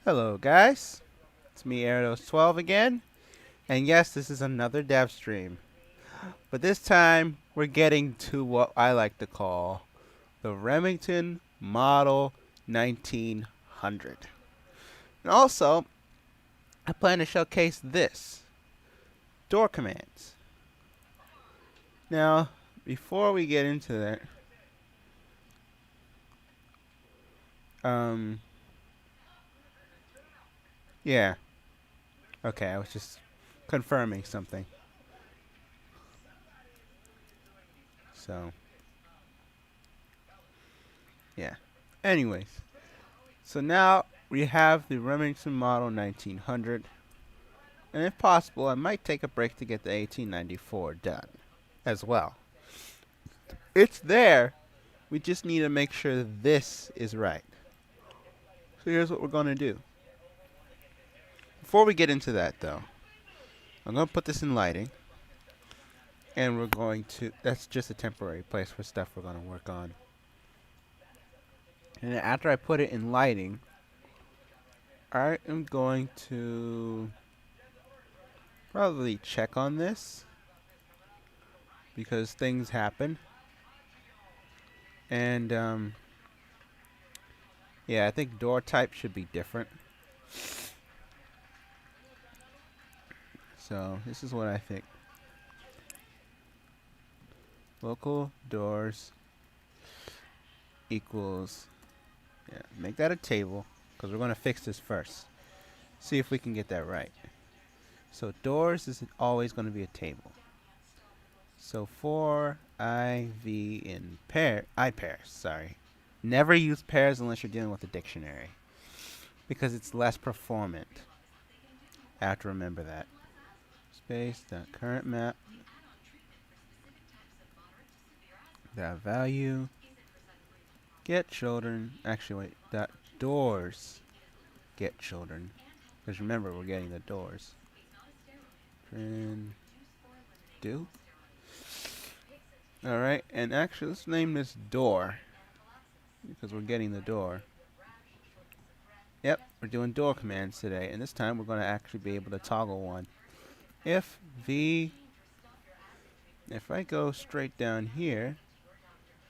Hello guys, it's me Aeros12 again, and yes, this is another dev stream. But this time, we're getting to what I like to call the Remington Model 1900. And also, I plan to showcase this, door commands. Now, before we get into that, um, yeah, okay, I was just confirming something. So, yeah. Anyways, so now we have the Remington Model 1900, and if possible, I might take a break to get the 1894 done as well. It's there. We just need to make sure this is right. So here's what we're going to do. Before we get into that, though, I'm going to put this in lighting, and we're going to. That's just a temporary place for stuff we're going to work on. And after I put it in lighting, I am going to probably check on this because things happen. And yeah, I think door type should be different. So this is what I think. Local doors equals, yeah, make that a table because we're going to fix this first. See if we can get that right. So doors is always going to be a table. So for IV in I pairs, sorry. Never use pairs unless you're dealing with a dictionary because it's less performant. I have to remember that. Space dot current map dot value get children. Actually, wait. Dot doors get children. Because remember, we're getting the doors. Trend do. Alright, and actually, let's name this door. Because we're getting the door. Yep, we're doing door commands today. And this time, we're going to actually be able to toggle one. If I go straight down here,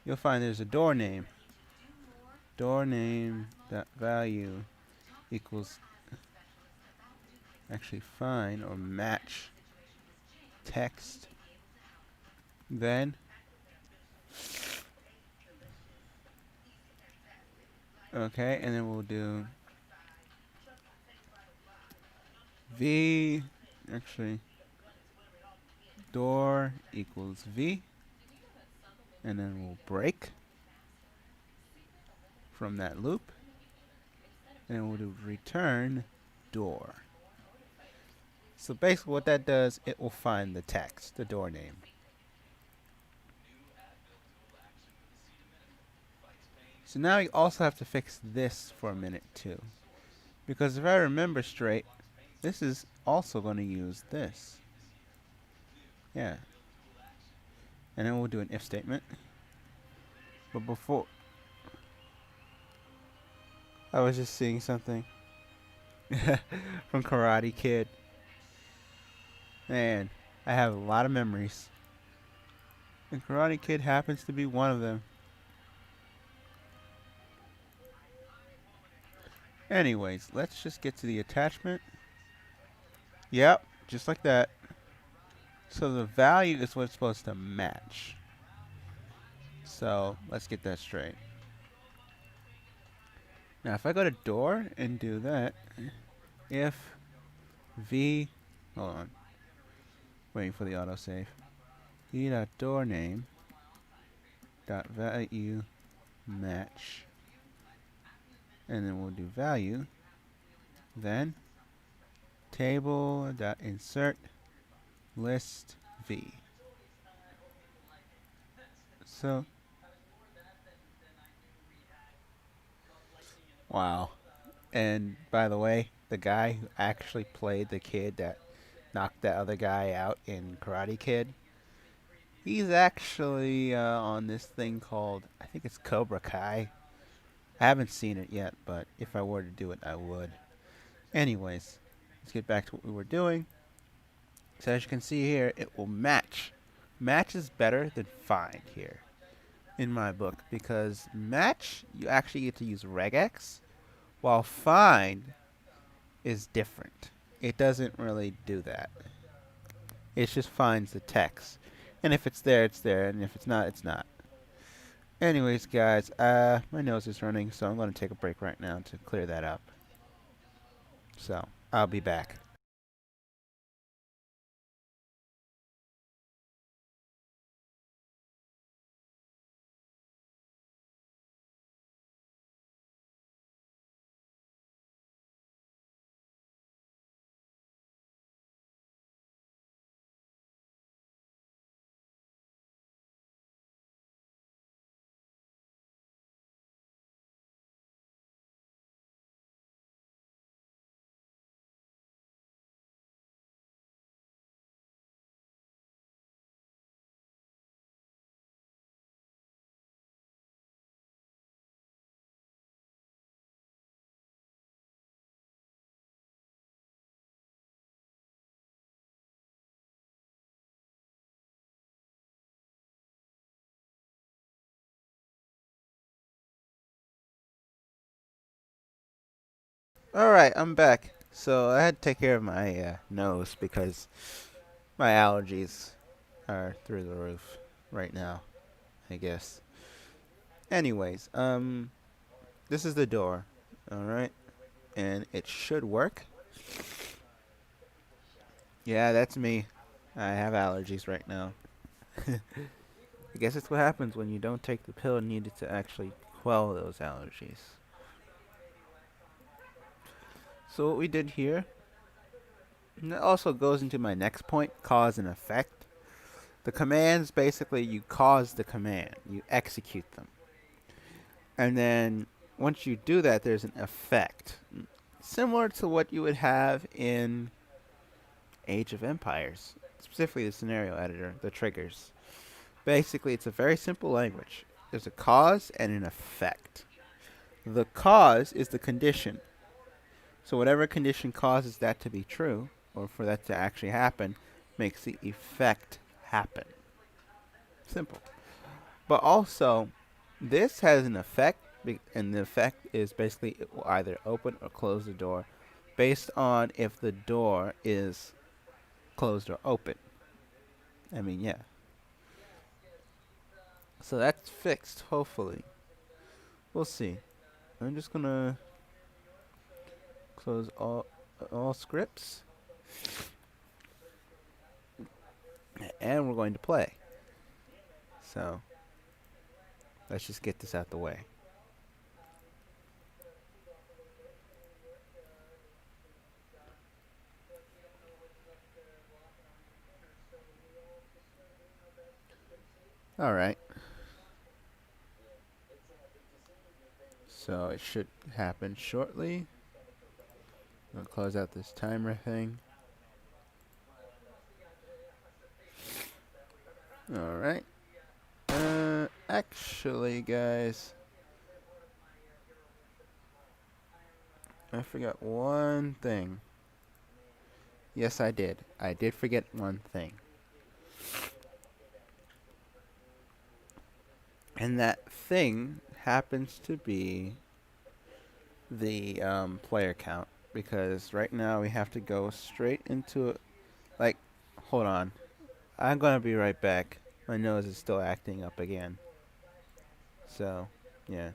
you'll find there's a door name. Door name dot value equals actually find or match text. Then okay, and then we'll do v actually door equals v, and then we'll break from that loop, and then we'll do return door. So basically what that does, it will find the text, the door name. So now you also have to fix this for a minute too. Because if I remember straight, this is also going to use this. Yeah. And then we'll do an if statement. But before, I was just seeing something from Karate Kid. Man, I have a lot of memories. And Karate Kid happens to be one of them. Anyways, let's just get to the attachment. Yep, just like that. So the value is what's supposed to match. So let's get that straight. Now if I go to door and do that, if v, hold on, waiting for the autosave. v dot door name dot value match, and then we'll do value, then table dot insert list v. So wow. And by the way, the guy who actually played the kid that knocked that other guy out in Karate Kid, he's actually on this thing called, I think it's Cobra Kai. I haven't seen it yet, but if I were to do it, I would. Anyways, let's get back to what we were doing. So as you can see here, it will match. Match is better than find here in my book, because match you actually get to use regex, while find is different. It doesn't really do that. It just finds the text. And if it's there, it's there, and if it's not, it's not. Anyways, guys, my nose is running, so I'm going to take a break right now to clear that up. So, I'll be back. Alright, I'm back. So, I had to take care of my nose because my allergies are through the roof right now, I guess. Anyways, this is the door, alright? And it should work. Yeah, that's me. I have allergies right now. I guess that's what happens when you don't take the pill needed to actually quell those allergies. So what we did here, and that also goes into my next point, cause and effect. The commands, basically, you cause the command. You execute them. And then, once you do that, there's an effect. Similar to what you would have in Age of Empires. Specifically the scenario editor, the triggers. Basically, it's a very simple language. There's a cause and an effect. The cause is the condition. So whatever condition causes that to be true, or for that to actually happen, makes the effect happen. Simple. But also, this has an effect, and the effect is basically it will either open or close the door based on if the door is closed or open. I mean, yeah. So that's fixed, hopefully. We'll see. I'm just gonna close all scripts, and we're going to play. So let's just get this out the way. Alright. So it should happen shortly. I'll close out this timer thing. Alright. Actually, guys, I forgot one thing. Yes, I did. I did forget one thing. And that thing happens to be the player count. Because right now we have to go straight into it. Like, hold on. I'm gonna be right back. My nose is still acting up again. So, yeah.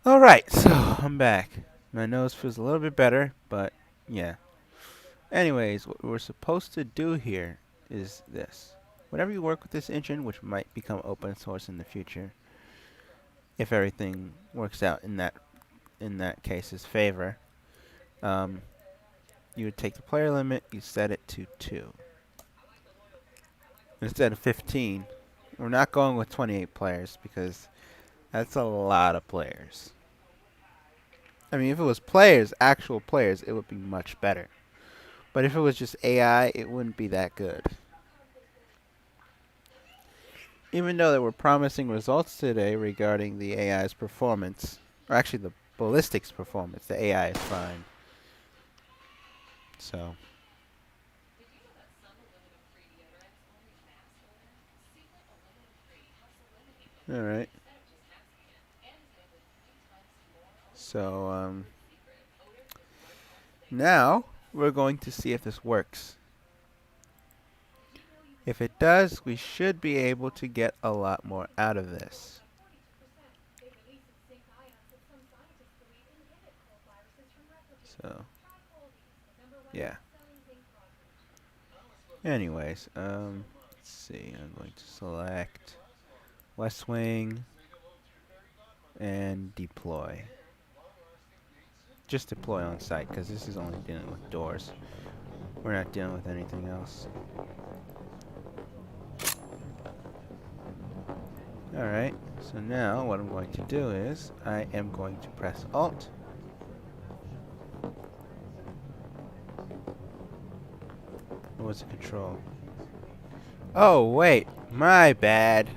Alright, so I'm back. My nose feels a little bit better, but yeah. Anyways, what we're supposed to do here is this. whenever you work with this engine, which might become open source in the future, if everything works out in that case's favor, you would take the player limit, you set it to 2 instead of 15. We're not going with 28 players because that's a lot of players. I mean, if it was players, actual players, it would be much better. But if it was just AI, it wouldn't be that good. Even though there were promising results today regarding the AI's performance, or actually the ballistics performance, the AI is fine. So. Alright. So, now we're going to see if this works. If it does, we should be able to get a lot more out of this. So, yeah. Anyways, let's see. I'm going to select West Wing and deploy. Just deploy on site because this is only dealing with doors. We're not dealing with anything else. Alright, so now what I'm going to do is I am going to press Alt. What was the control? Oh, wait. My bad.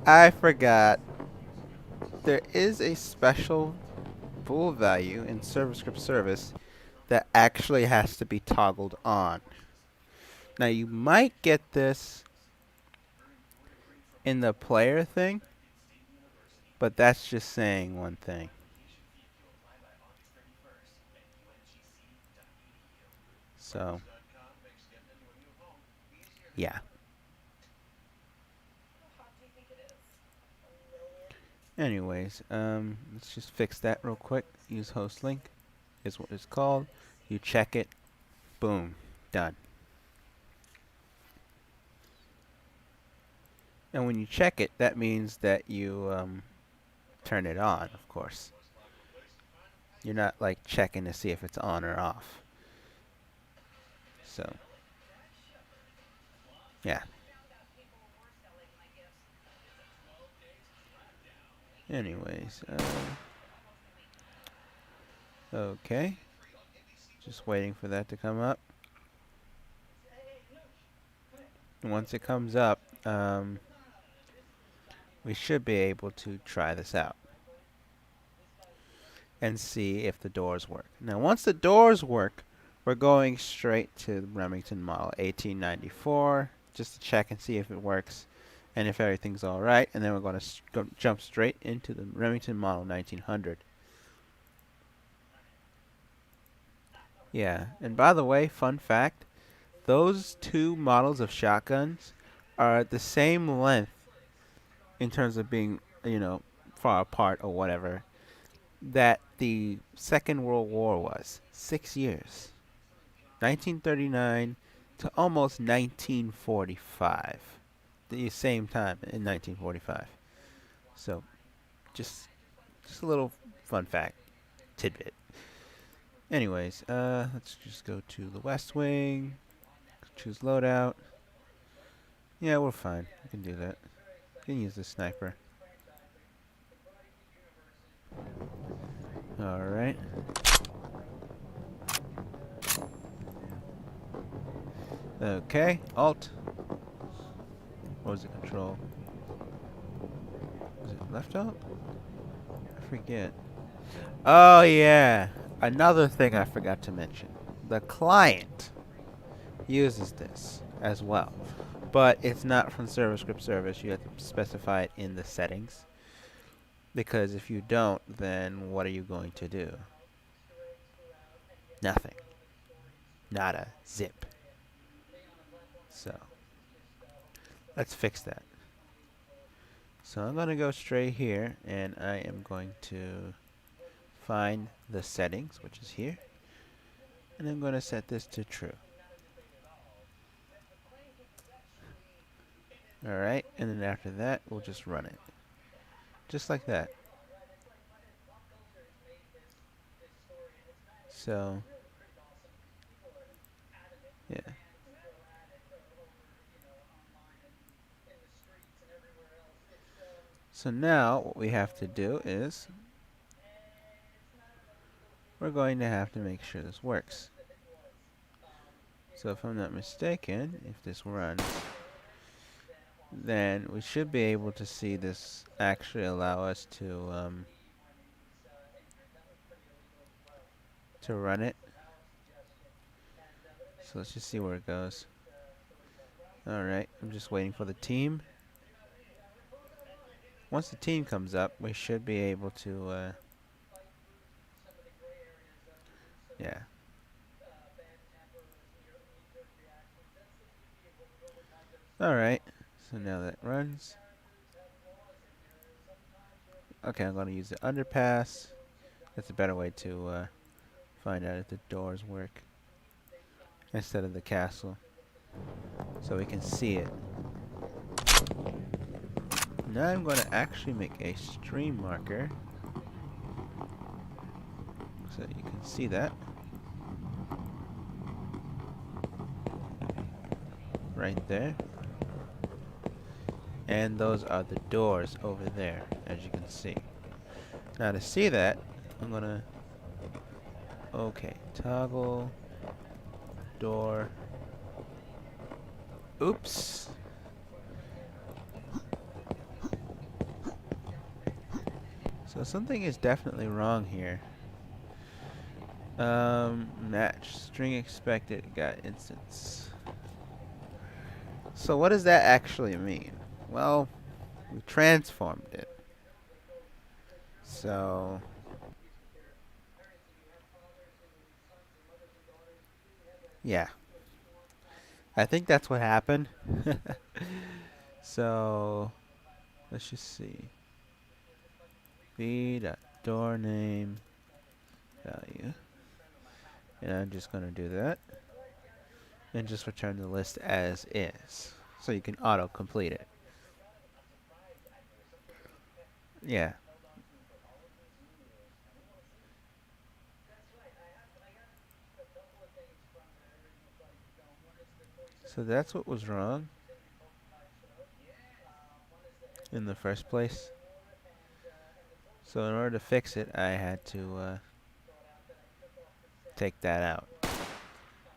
I forgot. There is a special bool value in ServerScript service that actually has to be toggled on. Now, you might get this in the player thing, but that's just saying one thing. So, yeah. Anyways, let's just fix that real quick. Use host link is what it's called. You check it. Boom. Done. And when you check it, that means that you turn it on, of course. You're not like checking to see if it's on or off. So, yeah. Anyways, okay. Just waiting for that to come up. And once it comes up, we should be able to try this out and see if the doors work. Now, once the doors work, we're going straight to the Remington model 1894 just to check and see if it works and if everything's all right. And then we're going to jump straight into the Remington model 1900. Yeah, and by the way, fun fact, those two models of shotguns are the same length in terms of being, far apart or whatever, that the Second World War was. 6 years. 1939 to almost 1945. The same time in 1945. So, just a little fun fact tidbit. Anyways, let's just go to the West Wing. Choose loadout. Yeah, we're fine. We can do that. We can use the sniper. Alright. Okay, Alt. What was the control? Was it left Alt? I forget. Oh yeah, another thing I forgot to mention. The client uses this as well, but it's not from ServerScript service. You have to specify it in the settings, because if you don't, then what are you going to do? Nothing. Nada. Zip. So, let's fix that. So I'm going to go straight here, and I am going to find the settings, which is here, and I'm going to set this to true. Alright, and then after that, we'll just run it. Just like that. So, yeah. So now, what we have to do is, we're going to have to make sure this works. So if I'm not mistaken, if this runs, then we should be able to see this actually allow us to run it. So let's just see where it goes. Alright, I'm just waiting for the team. Once the team comes up, we should be able to, yeah. Alright, so now that runs. Okay, I'm going to use the underpass. That's a better way to find out if the doors work instead of the castle. So we can see it. Now I'm going to actually make a stream marker so you can see that. Right there. And those are the doors over there, as you can see. Now to see that, I'm going to... Okay, toggle door. Oops. So something is definitely wrong here. Match. String expected got instance. So what does that actually mean? Well, we transformed it. So... yeah. I think that's what happened. So... let's just see. v.door name value. And I'm just going to do that. And just return the list as is. So you can auto-complete it. Yeah. So that's what was wrong in the first place. So in order to fix it, I had to take that out.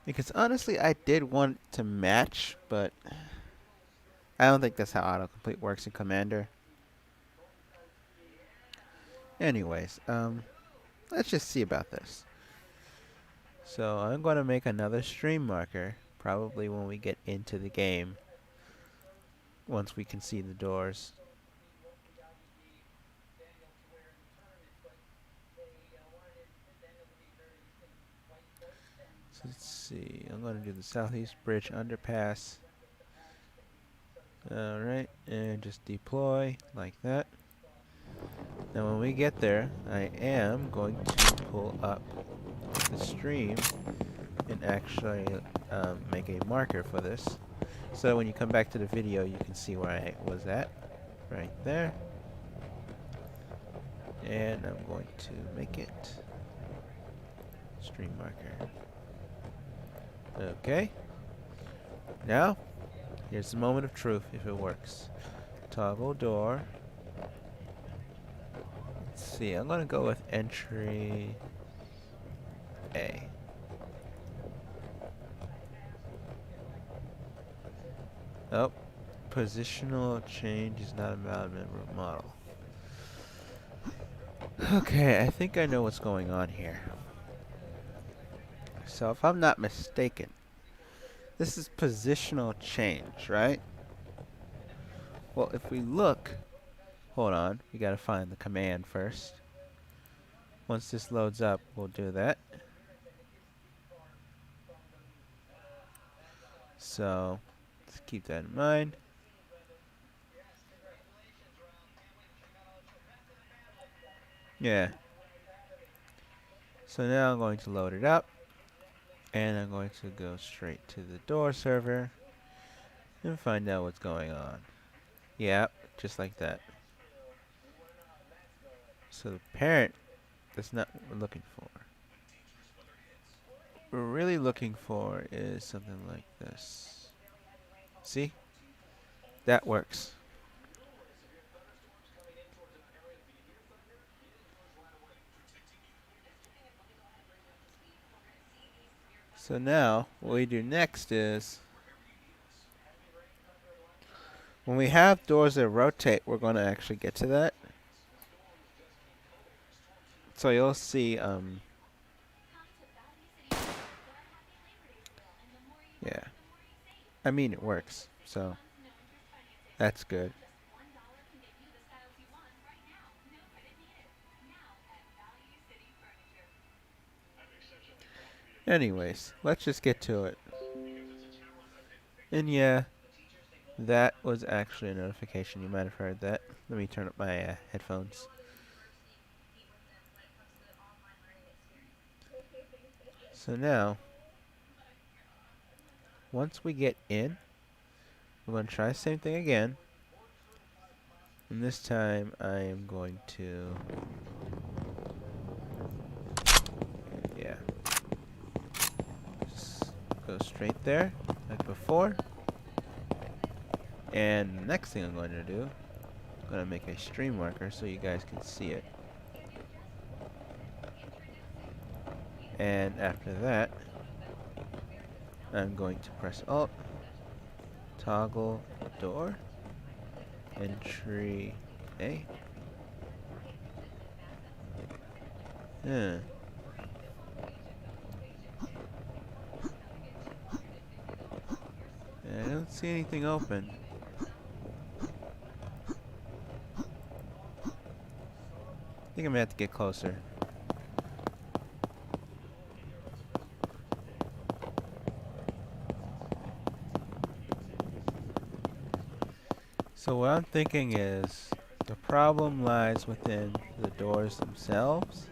Because honestly, I did want it to match, but I don't think that's how autocomplete works in Commander. Anyways, let's just see about this. So I'm going to make another stream marker, probably when we get into the game, once we can see the doors. So let's see, I'm going to do the Southeast Bridge Underpass. Alright, and just deploy like that. Now when we get there, I am going to pull up the stream and actually make a marker for this. So when you come back to the video, you can see where I was at. Right there. And I'm going to make it stream marker. Okay. Now, here's the moment of truth if it works. Toggle door. Let's see, I'm going to go with entry A. Oh, positional change is not a valid root model. Okay, I think I know what's going on here. So if I'm not mistaken, this is positional change, right? Well, if we look, hold on, we gotta find the command first. Once this loads up, we'll do that. So, let's keep that in mind. Yeah. So now I'm going to load it up. And I'm going to go straight to the door server and find out what's going on. Yeah, just like that. So the parent, that's not what we're looking for. What we're really looking for is something like this. See? That works. So now, what we do next is, when we have doors that rotate, we're going to actually get to that. So you'll see, yeah. I mean, it works, so that's good. Anyways, let's just get to it. And yeah, that was actually a notification. You might have heard that. Let me turn up my headphones. So now, once we get in, we're going to try the same thing again. And this time, I am going to... yeah. Just go straight there, like before. And the next thing I'm going to do, I'm going to make a stream marker so you guys can see it. And after that, I'm going to press Alt, toggle door, entry A. Yeah. I don't see anything open. I think I'm gonna have to get closer. So what I'm thinking is, the problem lies within the doors themselves.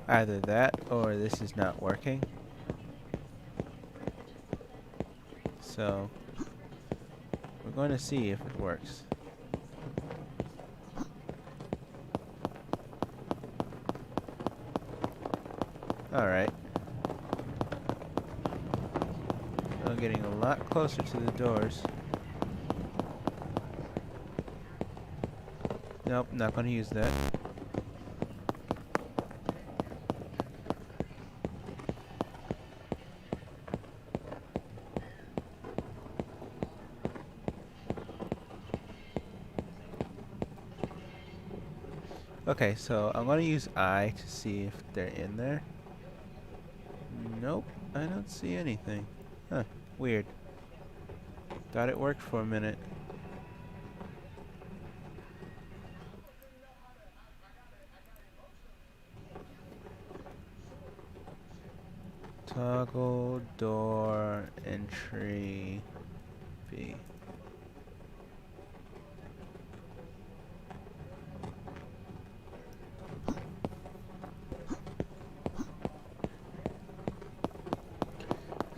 Either that, or this is not working. So, we're going to see if it works. Alright. I'm getting a lot closer to the doors. Nope, not going to use that. Okay, so I'm going to use I to see if they're in there. Nope, I don't see anything. Huh, weird. Thought it worked for a minute. Toggle door entry B.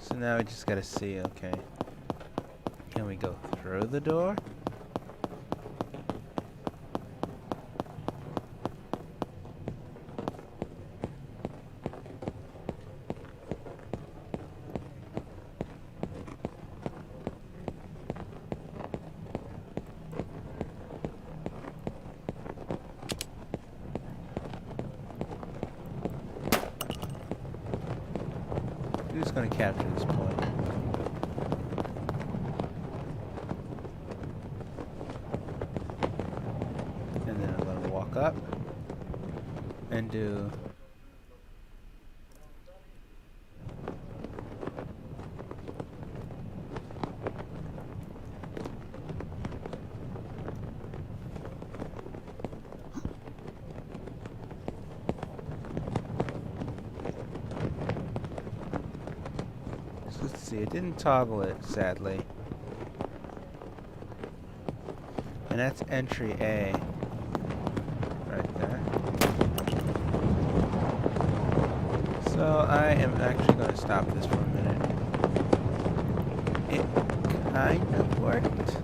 So now we just gotta see, okay. Can we go through the door? We're just gonna capture this point. And then I'm gonna walk up and do let's see, it didn't toggle it, sadly. And that's entry A. Right there. So I am actually going to stop this for a minute. It kind of worked.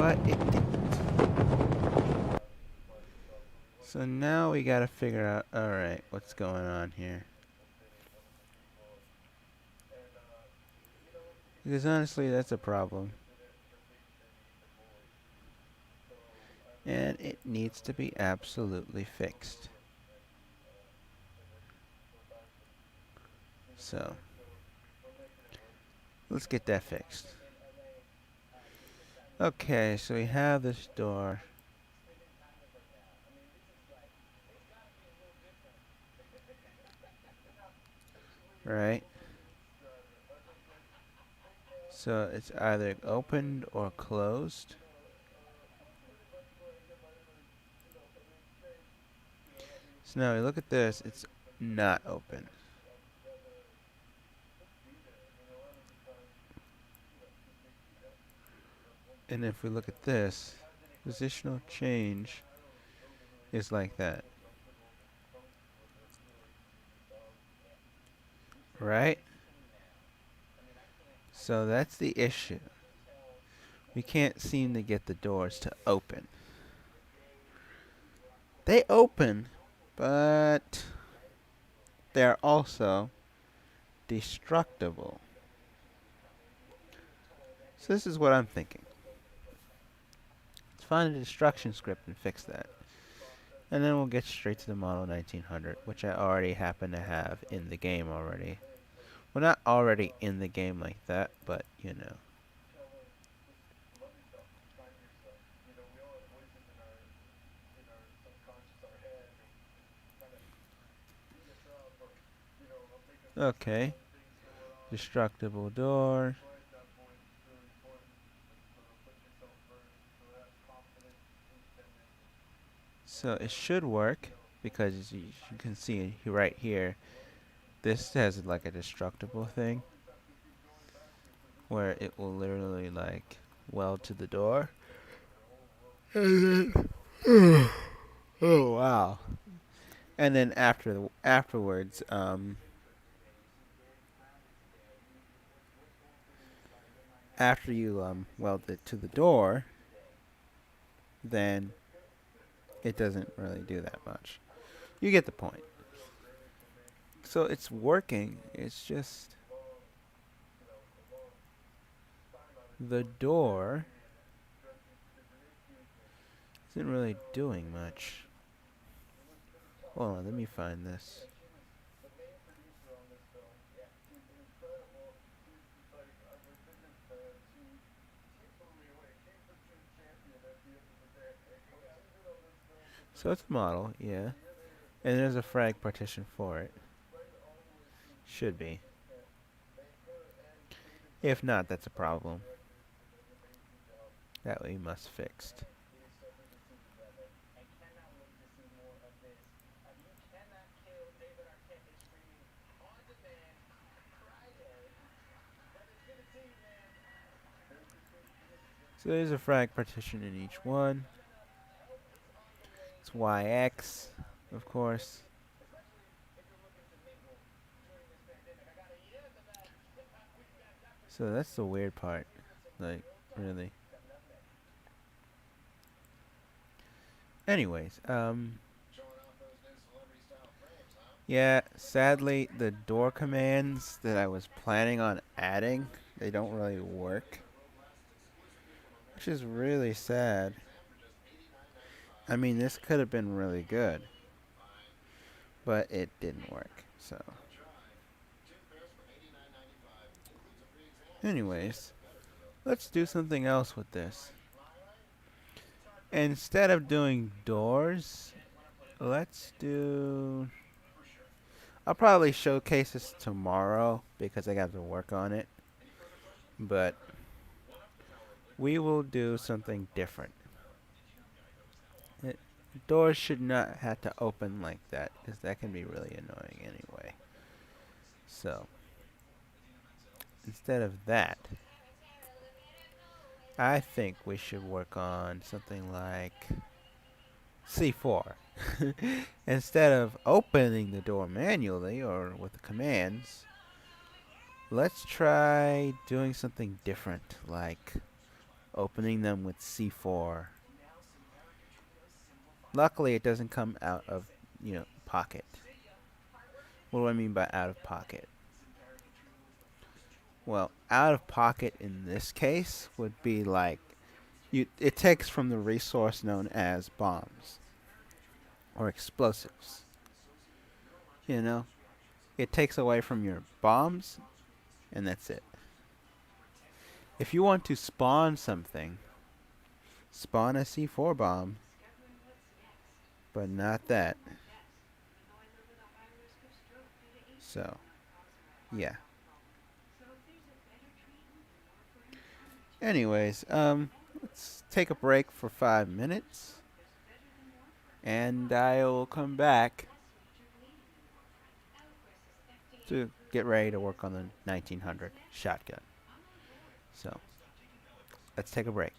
but it didn't. So now we gotta figure out, alright, what's going on here. Because honestly, that's a problem. And it needs to be absolutely fixed. So, let's get that fixed. Okay, so we have this door. Right? So it's either opened or closed. So now we look at this, it's not open. And if we look at this, positional change is like that. Right? So that's the issue. We can't seem to get the doors to open. They open, but they're also destructible. So this is what I'm thinking. Let's find a destruction script and fix that. And then we'll get straight to the Model 1900, which I already happen to have in the game already. Well, not already in the game like that, but you know. Okay. Destructible door. So it should work because as you can see right here, this has like a destructible thing where it will literally like weld to the door. And then, oh wow! And then afterwards, after you weld it to the door, then it doesn't really do that much. You get the point. So it's working. It's just the door isn't really doing much. Hold on, let me find this. So it's a model, yeah. And there's a frag partition for it. Should be. If not, that's a problem that we must fix. So there's a frag partition in each one. It's YX, of course. So that's the weird part. Like, really. Anyways, yeah, sadly, the door commands that I was planning on adding, they don't really work. Which is really sad. I mean, this could have been really good. But it didn't work, so. Anyways, let's do something else with this. Instead of doing doors, let's do... I'll probably showcase this tomorrow because I got to work on it. But we will do something different. Doors should not have to open like that because that can be really annoying anyway. So, instead of that, I think we should work on something like C4. Instead of opening the door manually or with the commands, let's try doing something different, like opening them with c4. Luckily, it doesn't come out of, pocket. What do I mean by out of pocket? Well, out of pocket in this case would be like it takes from the resource known as bombs or explosives. You know, it takes away from your bombs, and that's it. If you want to spawn something, spawn a C4 bomb, but not that. So, yeah. Anyways, let's take a break for 5 minutes, and I'll come back to get ready to work on the 1900 shotgun. So, let's take a break.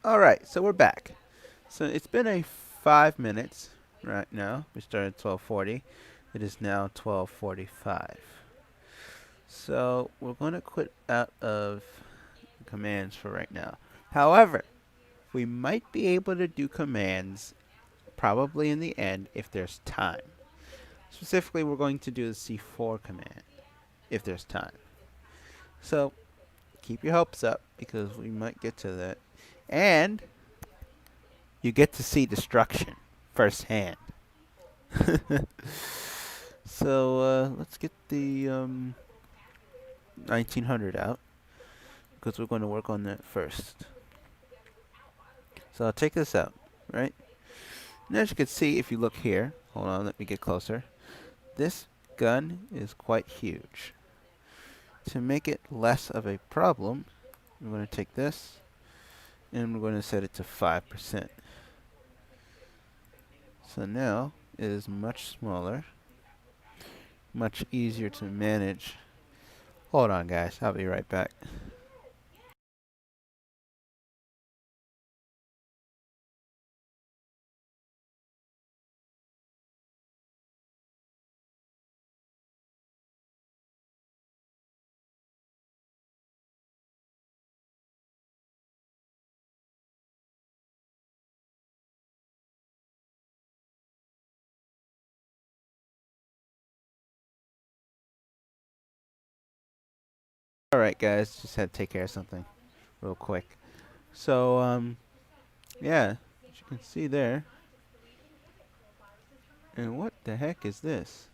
Alright, so we're back. So it's been a 5 minutes right now. We started at 12:40. It is now 12:45. So we're going to quit out of commands for right now. However, we might be able to do commands probably in the end if there's time. Specifically, we're going to do the C4 command if there's time. So keep your hopes up because we might get to that. And you get to see destruction firsthand. So let's get the 1900 out because we're going to work on that first. So I'll take this out, right? And as you can see, if you look here, hold on, let me get closer. This gun is quite huge. To make it less of a problem, we're going to take this and we're going to set it to 5%. So now it is much smaller, much easier to manage. Hold on, guys. I'll be right back. Alright, guys. Just had to take care of something real quick. So, yeah. As you can see there. And what the heck is this?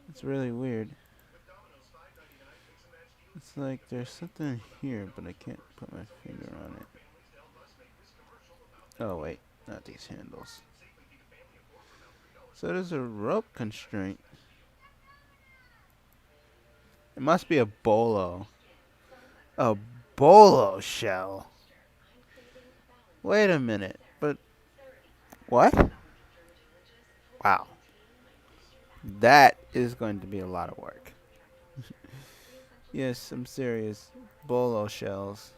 It's really weird. It's like there's something here, but I can't put my finger on it. Oh, wait. Not these handles. So there's a rope constraint. It must be a bolo. A bolo shell. Wait a minute. But what? Wow. That is going to be a lot of work. Yes, I'm serious. Bolo shells.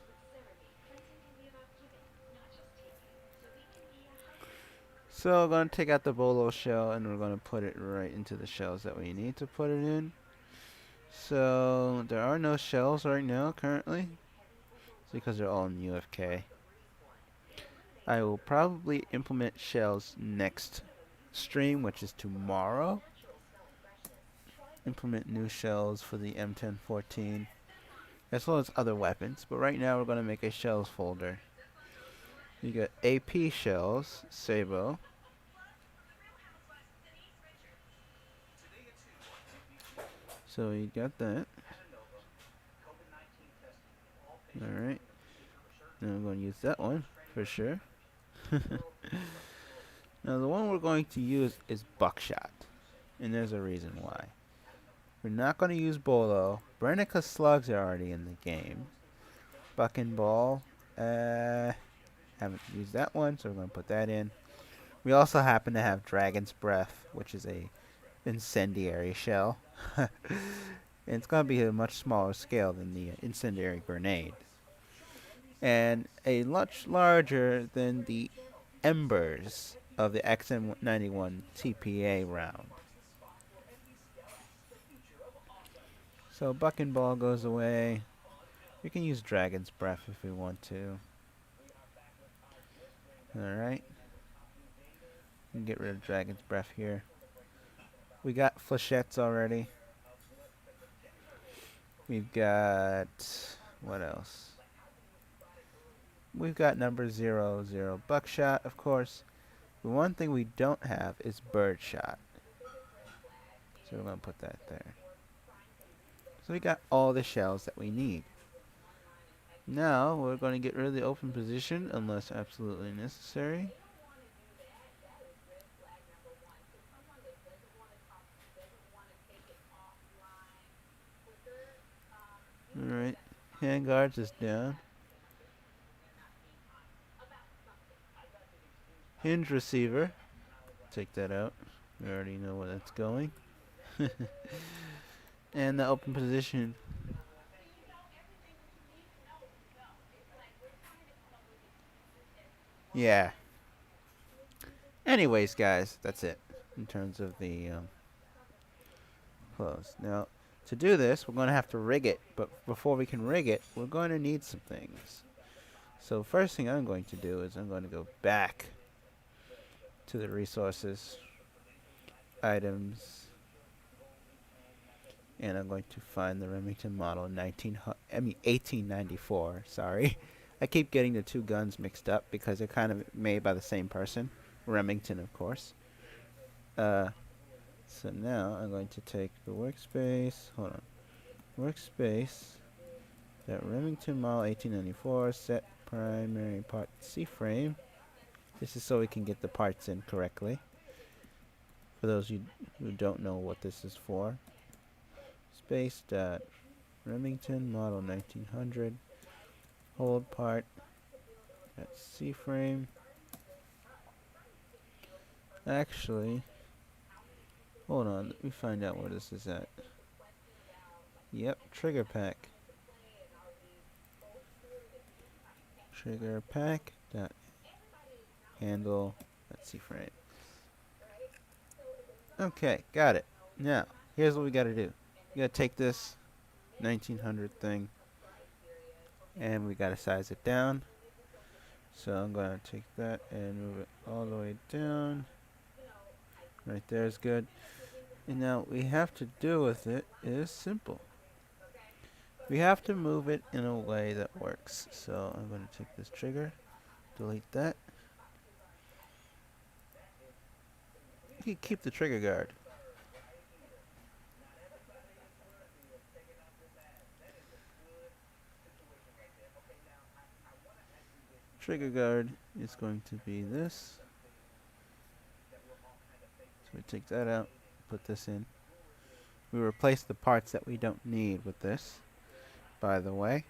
So we're going to take out the bolo shell and we're going to put it right into the shells that we need to put it in. So there are no shells right now currently. It's because they're all in UFK. I will probably implement shells next stream, which is tomorrow. Implement new shells for the M1014 as well as other weapons, but right now we're going to make a shells folder. You got AP shells, Sabo. So you got that. Alright. Now I'm going to use that one for sure. Now the one we're going to use is buckshot. And there's a reason why. We're not going to use bolo. Brenica slugs are already in the game. Buck and ball. Haven't used that one, so we're going to put that in. We also happen to have Dragon's Breath, which is a incendiary shell. And it's going to be a much smaller scale than the incendiary grenade. And a much larger than the embers of the XM91 TPA round. So Buck and Ball goes away. We can use Dragon's Breath if we want to. Alright. We can get rid of Dragon's Breath here. We got flechettes already. We've got... what else? We've got number 00 buckshot, of course. The one thing we don't have is birdshot. So we're going to put that there. So we got all the shells that we need. Now we're going to get rid of the open position unless absolutely necessary. Alright, handguards is down. Hinge receiver, take that out. We already know where that's going. And the open position. Yeah. Anyways, guys, that's it in terms of the close. Now, to do this, we're going to have to rig it. But before we can rig it, we're going to need some things. So first thing I'm going to do is I'm going to go back to the resources, items, and I'm going to find the Remington model 1894. Sorry, I keep getting the two guns mixed up because they're kind of made by the same person, Remington, of course. So now I'm going to take the workspace. Hold on, workspace. That Remington model 1894 set primary part C-frame. This is so we can get the parts in correctly. For those you who don't know what this is for, space dot Remington model 1900 hold part at C-frame. Actually, hold on, let me find out where this is at. Yep, trigger pack. Trigger pack dot handle at C-frame. Okay, got it. Now, here's what we gotta do. We gotta take this 1900 thing and we gotta size it down. So I'm gonna take that and move it all the way down. Right there is good. And now what we have to do with it is simple. We have to move it in a way that works. So I'm gonna take this trigger, delete that. You can keep the trigger guard. Trigger guard is going to be this. So we take that out, put this in. We replace the parts that we don't need with this, by the way,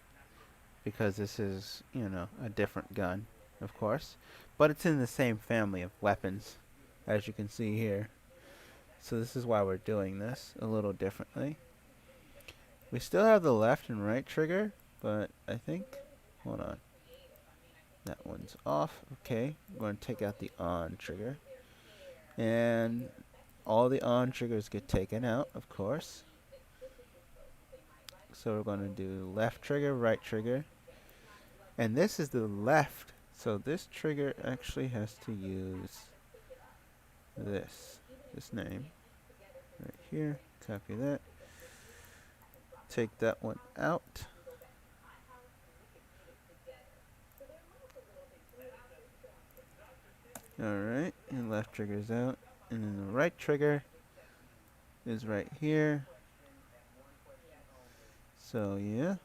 because this is, you know, a different gun, of course. But it's in the same family of weapons, as you can see here. So this is why we're doing this a little differently. We still have the left and right trigger, but I think, hold on. That one's off. Okay, we're going to take out the on trigger. And all the on triggers get taken out, of course. So we're going to do left trigger, right trigger. And this is the left. So this trigger actually has to use this name right here. Copy that. Take that one out. Alright, and left trigger is out. And then the right trigger is right here. So yeah.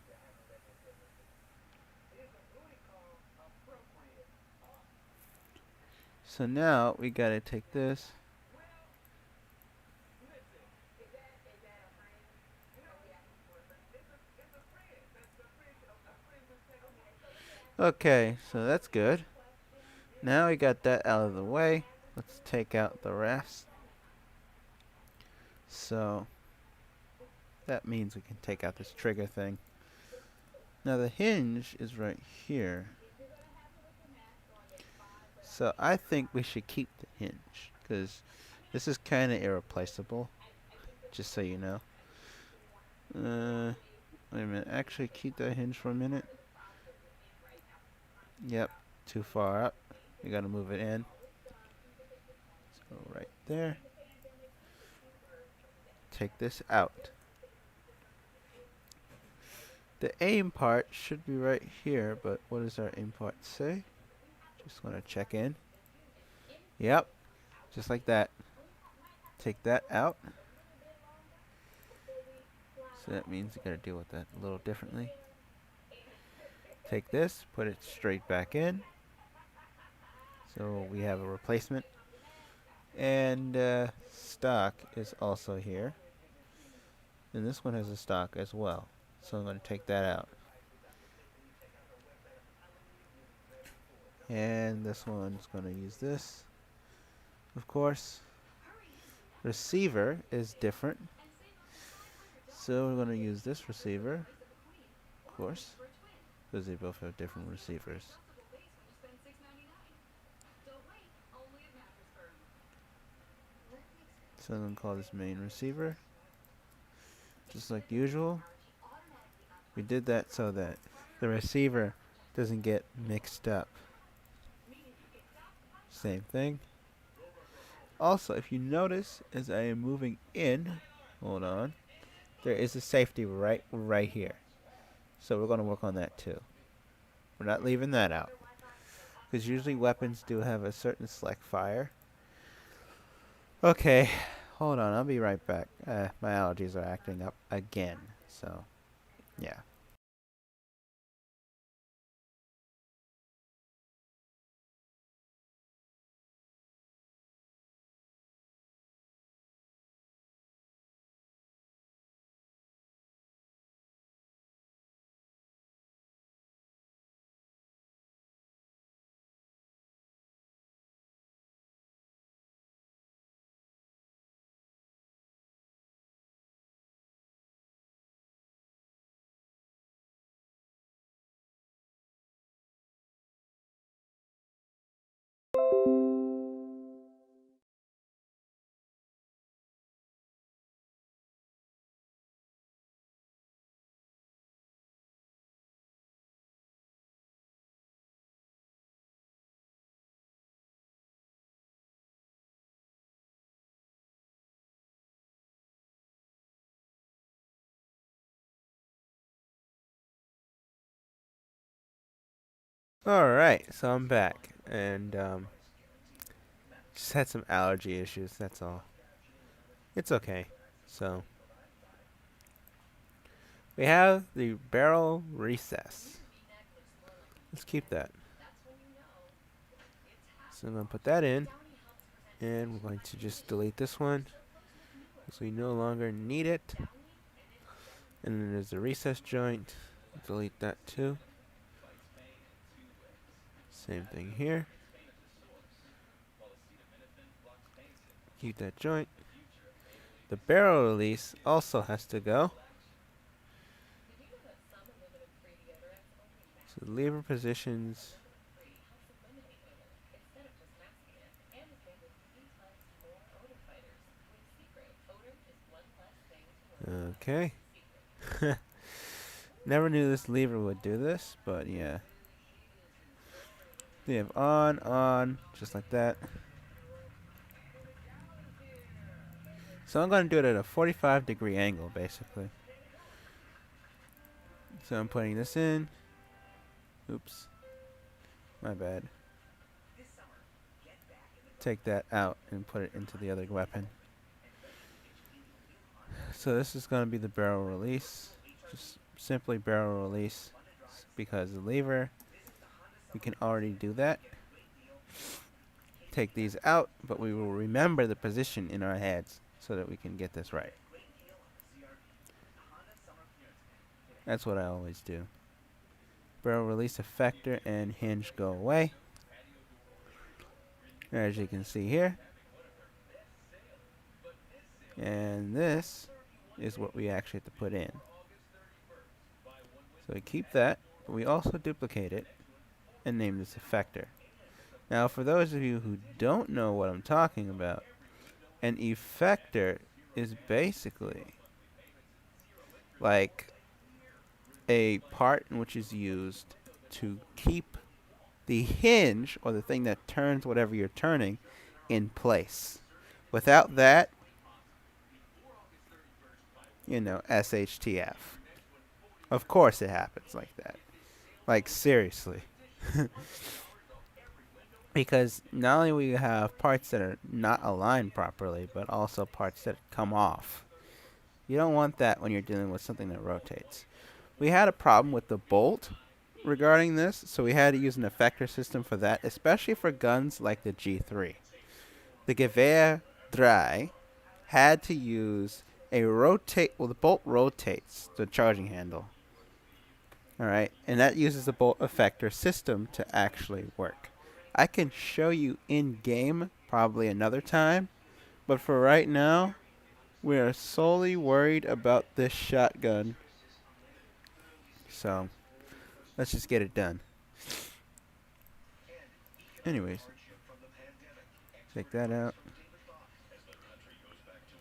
So now we gotta take this. Okay, so that's good. Now we got that out of the way. Let's take out the rest. So that means we can take out this trigger thing. Now the hinge is right here. So I think we should keep the hinge, because this is kind of irreplaceable, just so you know. Wait a minute, actually keep that hinge for a minute. Yep, too far up. We gotta move it in. So right there. Take this out. The aim part should be right here, but what does our aim part say? Just want to check in. Yep, just like that. Take that out. So that means you gotta deal with that a little differently. Take this, put it straight back in. So we have a replacement. And stock is also here. And this one has a stock as well. So I'm going to take that out. And this one's going to use this. Of course. Receiver is different. So we're going to use this receiver. Of course. Because they both have different receivers. So I'm going to call this main receiver. Just like usual. We did that so that the receiver doesn't get mixed up. Same thing. Also, if you notice, as I am moving in, hold on, there is a safety right here. So we're going to work on that too. We're not leaving that out. Because usually weapons do have a certain select fire. Okay, hold on, I'll be right back. My allergies are acting up again, so yeah. Alright, so I'm back, and just had some allergy issues, that's all. It's okay. So, we have the barrel recess. Let's keep that. So I'm going to put that in, and we're going to just delete this one, because we no longer need it. And then there's the recess joint, delete that too. Same thing here. Keep that joint. The barrel release also has to go. So the lever positions. Okay. Never knew this lever would do this, but yeah. We have on, just like that. So I'm going to do it at a 45-degree angle, basically. So I'm putting this in. Oops. My bad. Take that out and put it into the other weapon. So this is going to be the barrel release. Just simply barrel release, because the lever, we can already do that. Take these out, but we will remember the position in our heads so that we can get this right. That's what I always do. Barrel release effector and hinge go away. As you can see here. And this is what we actually have to put in. So we keep that, but we also duplicate it and name this effector. Now, for those of you who don't know what I'm talking about, an effector is basically like a part in which is used to keep the hinge, or the thing that turns whatever you're turning, in place. Without that, SHTF. Of course it happens like that. Like, seriously. Because not only will you have parts that are not aligned properly, but also parts that come off. You don't want that when you're dealing with something that rotates. We had a problem with the bolt regarding this, so we had to use an effector system for that, especially for guns like the G3. The Gewehr 3 had to use a the bolt rotates the charging handle. Alright, and that uses the bolt effector system to actually work. I can show you in game probably another time, but for right now, we are solely worried about this shotgun. So, let's just get it done. Anyways, take that out.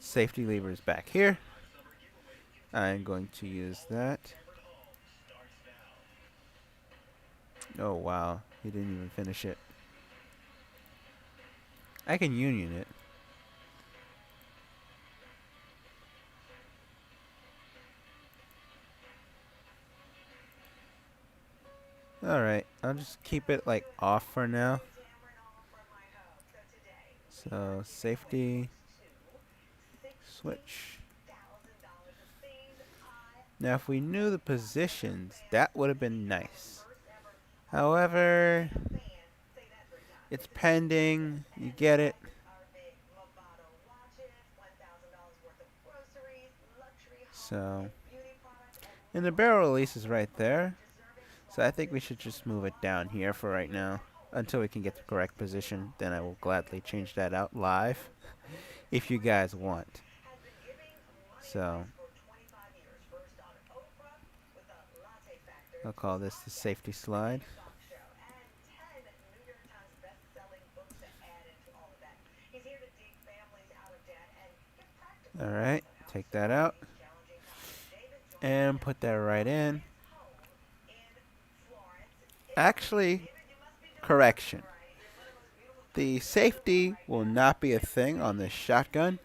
Safety lever is back here. I'm going to use that. Oh wow, he didn't even finish it. I can union it. Alright, I'll just keep it like off for now. So safety, switch. Now if we knew the positions, that would have been nice. However, it's pending, you get it. So, and the barrel release is right there. So I think we should just move it down here for right now until we can get the correct position. Then I will gladly change that out live if you guys want. So I'll call this the safety slide. Alright, take that out and put that right in. Actually, correction. The safety will not be a thing on this shotgun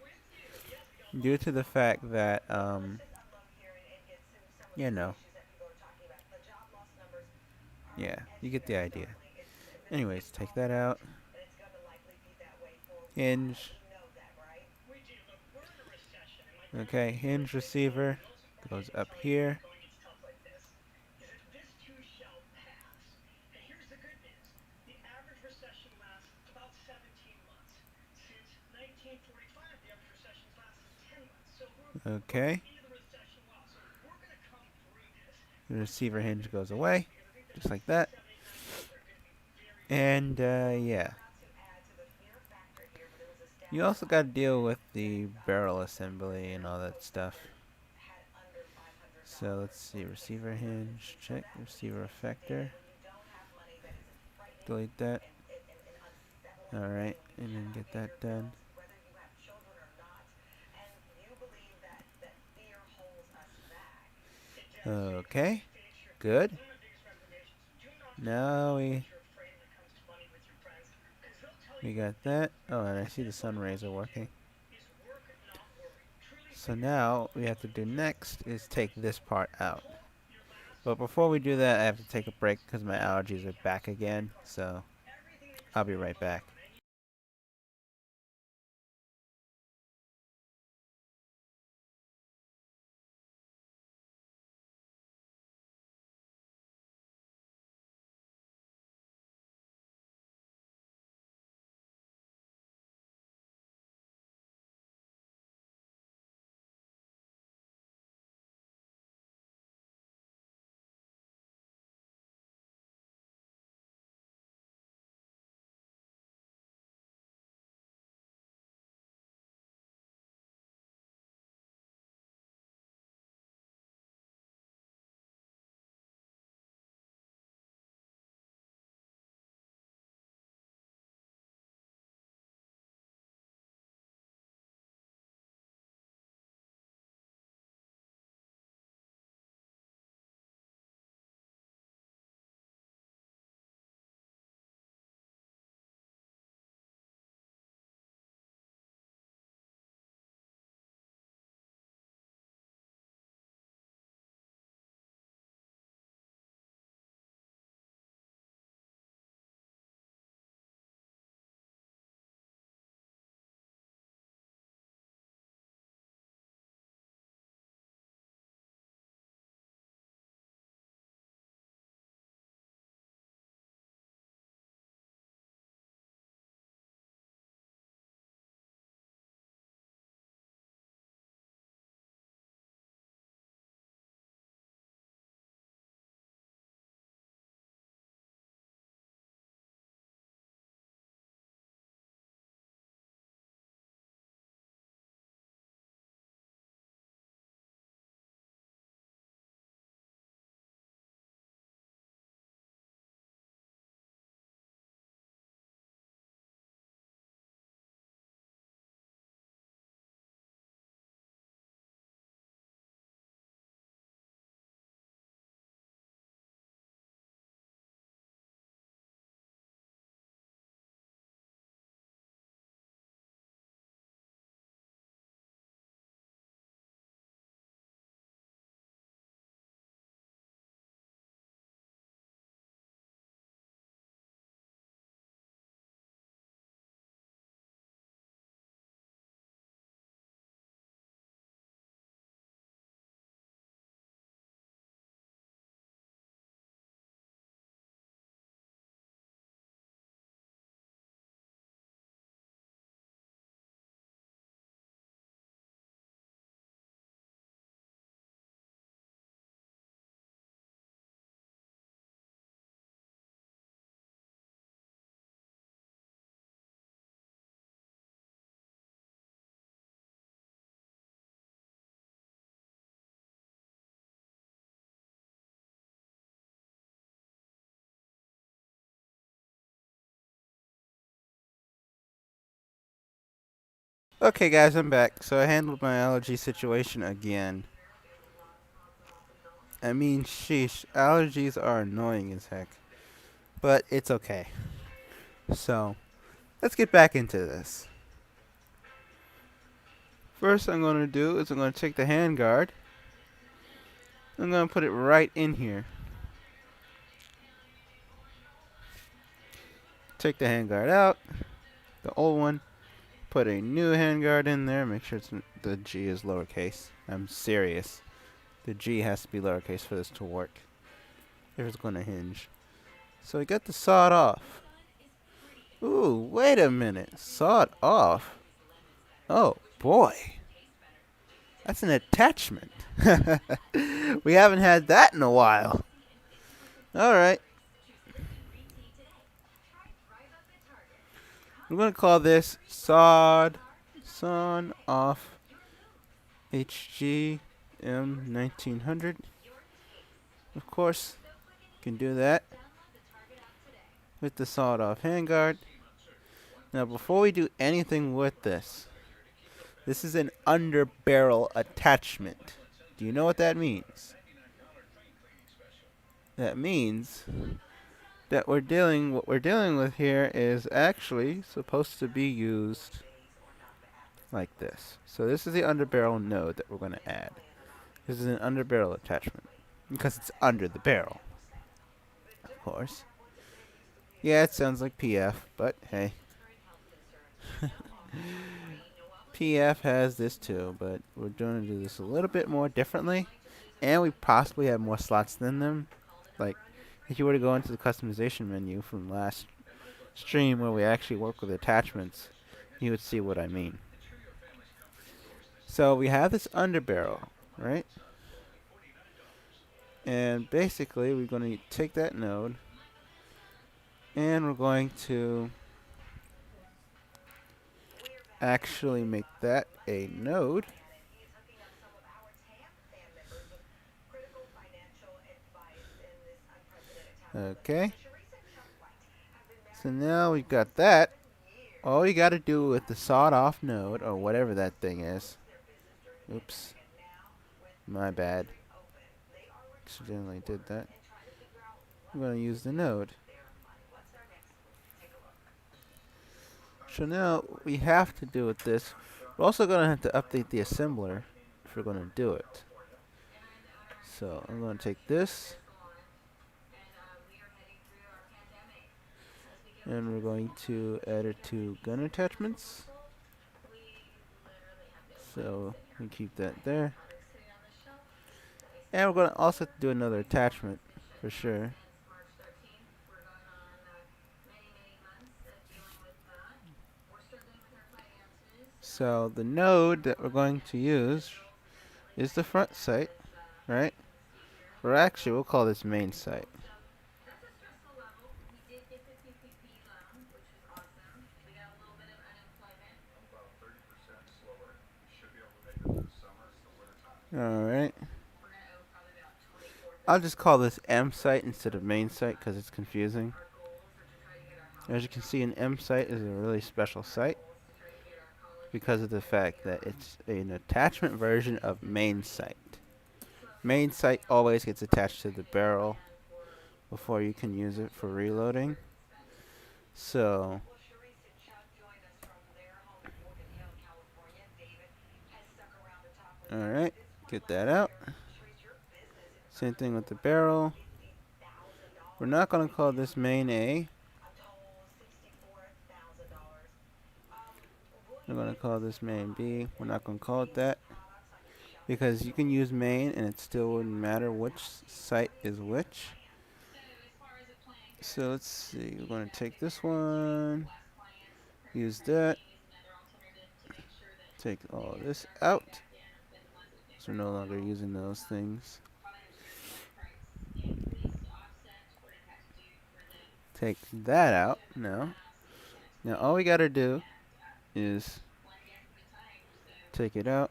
due to the fact that, you know, yeah, you get the idea. Anyways, take that out. Hinge. Okay, hinge receiver goes up here. Okay. The receiver hinge goes away, just like that. And, yeah. You also got to deal with the barrel assembly and all that stuff. So let's see, receiver hinge, check, receiver effector. Delete that. Alright, and then get that done. Okay, good. Now we got that. Oh, and I see the sun rays are working. So now we have to do next is take this part out. But before we do that, I have to take a break because my allergies are back again. So I'll be right back. Okay, guys, I'm back. So I handled my allergy situation again. I mean, sheesh, allergies are annoying as heck. But it's okay. So, let's get back into this. First I'm going to do is I'm going to take the handguard. I'm going to put it right in here. Take the handguard out, the old one. Put a new handguard in there. Make sure the G is lowercase. I'm serious. The G has to be lowercase for this to work, if it's going to hinge. So we got the sawed off. Ooh, wait a minute. Sawed off? Oh, boy. That's an attachment. We haven't had that in a while. Alright. We're going to call this sawn off HGM 1900. Of course, you can do that with the sawed off handguard. Now before we do anything with this is an under barrel attachment. Do you know what that means? That means that what we're dealing with here is actually supposed to be used like this. So this is the under barrel node that we're going to add. This is an under barrel attachment because it's under the barrel, of course. Yeah, it sounds like PF, but hey. PF has this too, but we're going to do this a little bit more differently, and we possibly have more slots than them. Like, if you were to go into the customization menu from last stream where we actually work with attachments, you would see what I mean. So we have this underbarrel, right? And basically, we're going to take that node, and we're going to actually make that a node. Okay. So now we've got that. All you got to do with the sawed off node, or whatever that thing is. Oops. My bad. Accidentally did that. I'm going to use the node. So now what we have to do with this, we're also going to have to update the assembler if we're going to do it. So I'm going to take this, and we're going to add it to gun attachments. So we keep that there. And we're going to also do another attachment for sure. So the node that we're going to use is the front sight, right? Or actually, we'll call this main sight. Alright. I'll just call this M sight instead of main sight because it's confusing. As you can see, an M sight is a really special sight because of the fact that it's an attachment version of main sight. Main sight always gets attached to the barrel before you can use it for reloading. So alright, get that out. Same thing with the barrel. We're not going to call this main A. We're going to call this main B. We're not going to call it that because you can use main and it still wouldn't matter which site is which. So let's see, we're going to take this one, use that, take all this out, so we're no longer using those things. Take that out now. Now all we got to do is take it out.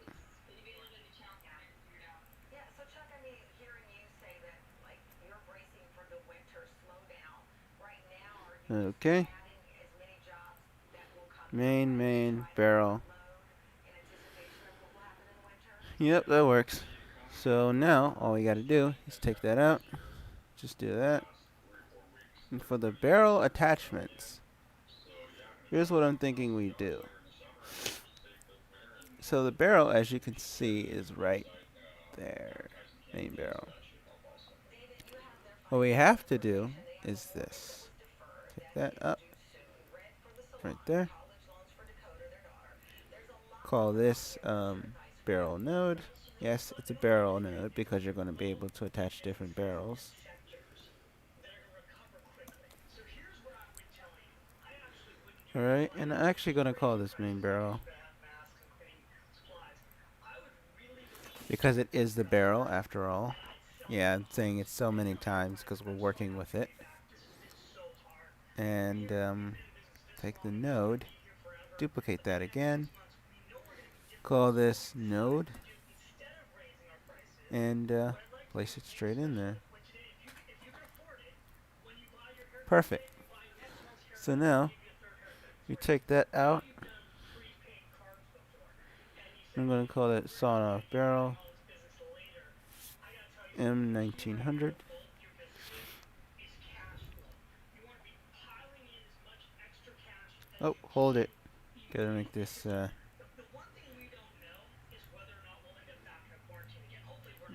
Okay. Main, barrel. Yep, that works. So now all we got to do is take that out. Just do that. And for the barrel attachments, here's what I'm thinking we do. So the barrel, as you can see, is right there. Main barrel. What we have to do is this. Take that up. Right there. Call this barrel node. Yes, it's a barrel node because you're going to be able to attach different barrels. Alright, and I'm actually going to call this main barrel because it is the barrel after all. Yeah, I'm saying it so many times because we're working with it. And take the node, duplicate that again, call this node, and place it straight in there. Perfect. So now you take that out. I'm going to call it sawn off barrel M1900. Oh, hold it. Gotta make this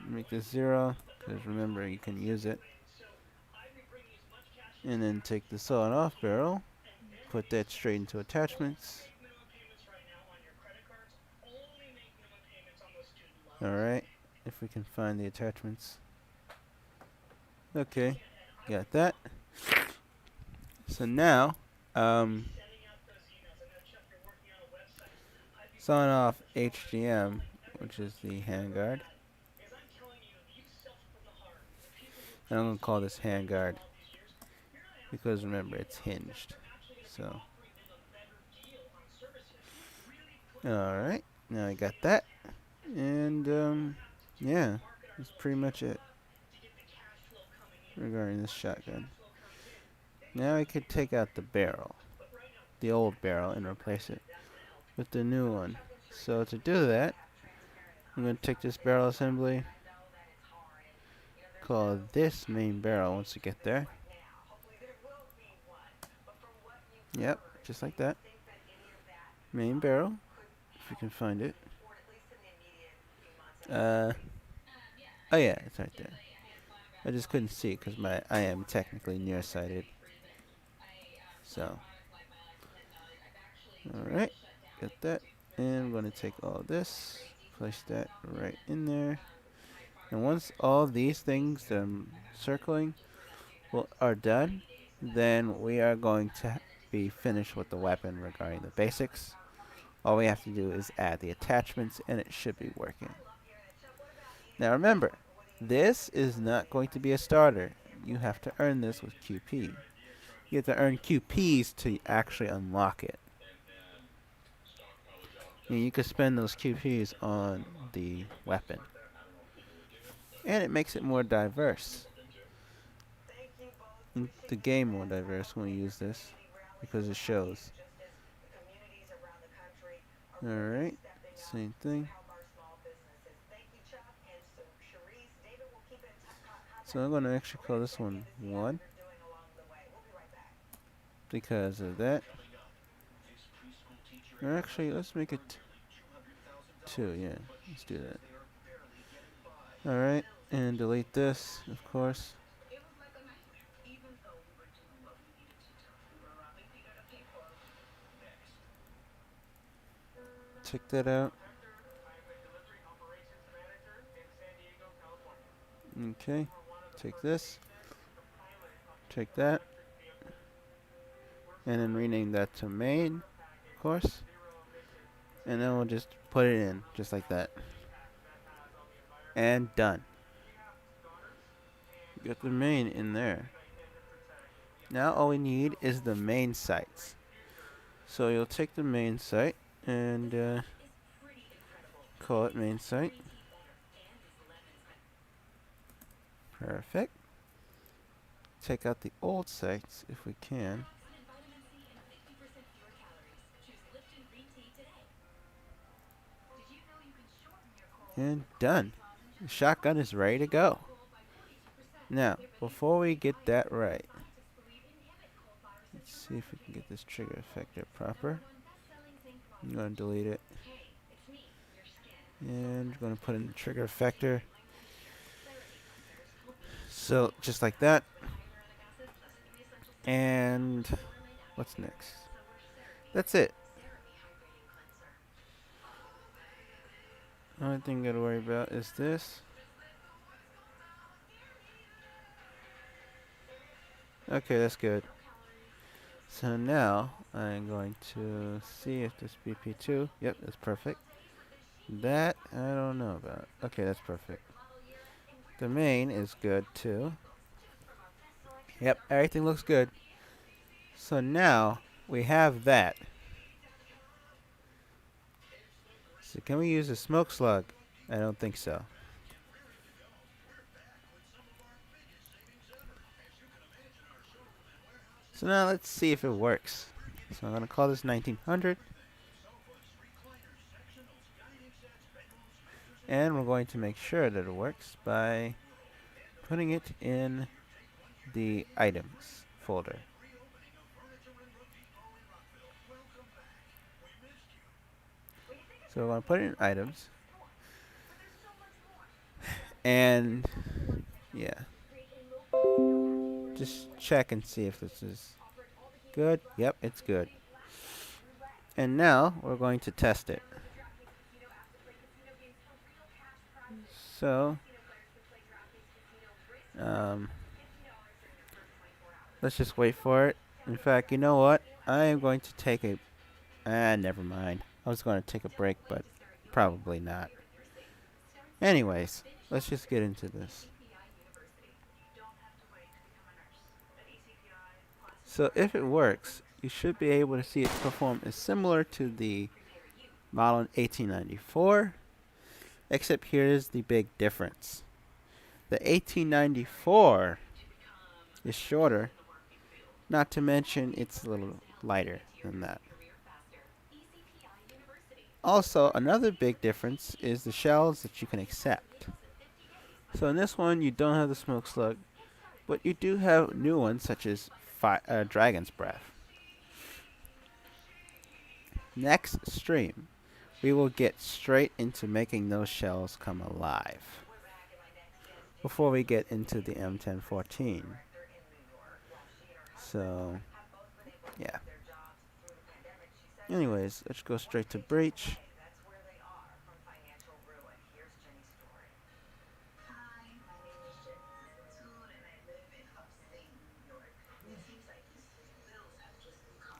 make this 0 because remember you can use it. And then take the sawn off barrel, put that straight into attachments. Alright, if we can find the attachments. Okay, got that. So now, sawn off HDM, which is the handguard. And I'm going to call this handguard because remember it's hinged. So, alright, now I got that. And yeah, that's pretty much it regarding this shotgun. Now I could take out the barrel, the old barrel, and replace it with the new one. So to do that, I'm going to take this barrel assembly, call this main barrel once you get there. Yep, just like that. Main barrel, if you can find it. Oh yeah, it's right there. I just couldn't see it because I am technically nearsighted. So, alright, got that. And I'm going to take all this, place that right in there. And once all these things that I'm circling are done, then we are going to be finished with the weapon regarding the basics. All we have to do is add the attachments and it should be working. Now remember, this is not going to be a starter. You have to earn this with QP. You have to earn QPs to actually unlock it. And you can spend those QPs on the weapon. And it makes it more diverse. The game more diverse when you use this because it shows. Alright, same thing. So I'm going to actually call this one 1 because of that. Or actually, let's make it 2, yeah, let's do that. Alright, and delete this, of course. Check that out. Okay, take this, take that, and then rename that to main, of course. And then we'll just put it in, just like that. And done. Got the main in there. Now all we need is the main sights. So you'll take the main sight and call it main sight. Perfect. Take out the old sights if we can. And done. The shotgun is ready to go. Now, before we get that right, let's see if we can get this trigger effector proper. I'm going to delete it. And we're going to put in the trigger effector. So, just like that. And what's next? That's it. The only thing I gotta worry about is this. Okay, that's good. So now I'm going to see if this BP2. Yep, that's perfect. That I don't know about. Okay, that's perfect. The main is good too. Yep, everything looks good. So now we have that. So can we use a smoke slug? I don't think so. So now let's see if it works. So I'm going to call this 1900. And we're going to make sure that it works by putting it in the items folder. So we're going to put it in items. And yeah. Just check and see if this is good. Yep, it's good. And now we're going to test it. So let's just wait for it. In fact, you know what? I am going to take a... never mind. I was going to take a break, but probably not. Anyways, let's just get into this. So if it works, you should be able to see it perform as similar to the model in 1894, except here is the big difference. The 1894 is shorter, not to mention it's a little lighter than that. Also, another big difference is the shells that you can accept. So in this one, you don't have the smoke slug, but you do have new ones such as Dragon's Breath. Next stream, we will get straight into making those shells come alive before we get into the M1014. So, yeah. Anyways, let's go straight to Breach.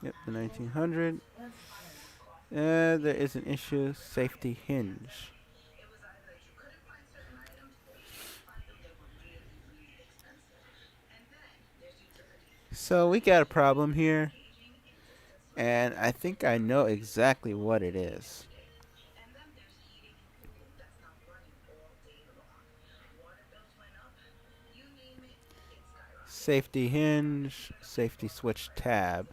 Yep, the 1900. There is an issue, safety hinge. So we got a problem here, and I think I know exactly what it is. Safety hinge, safety switch tab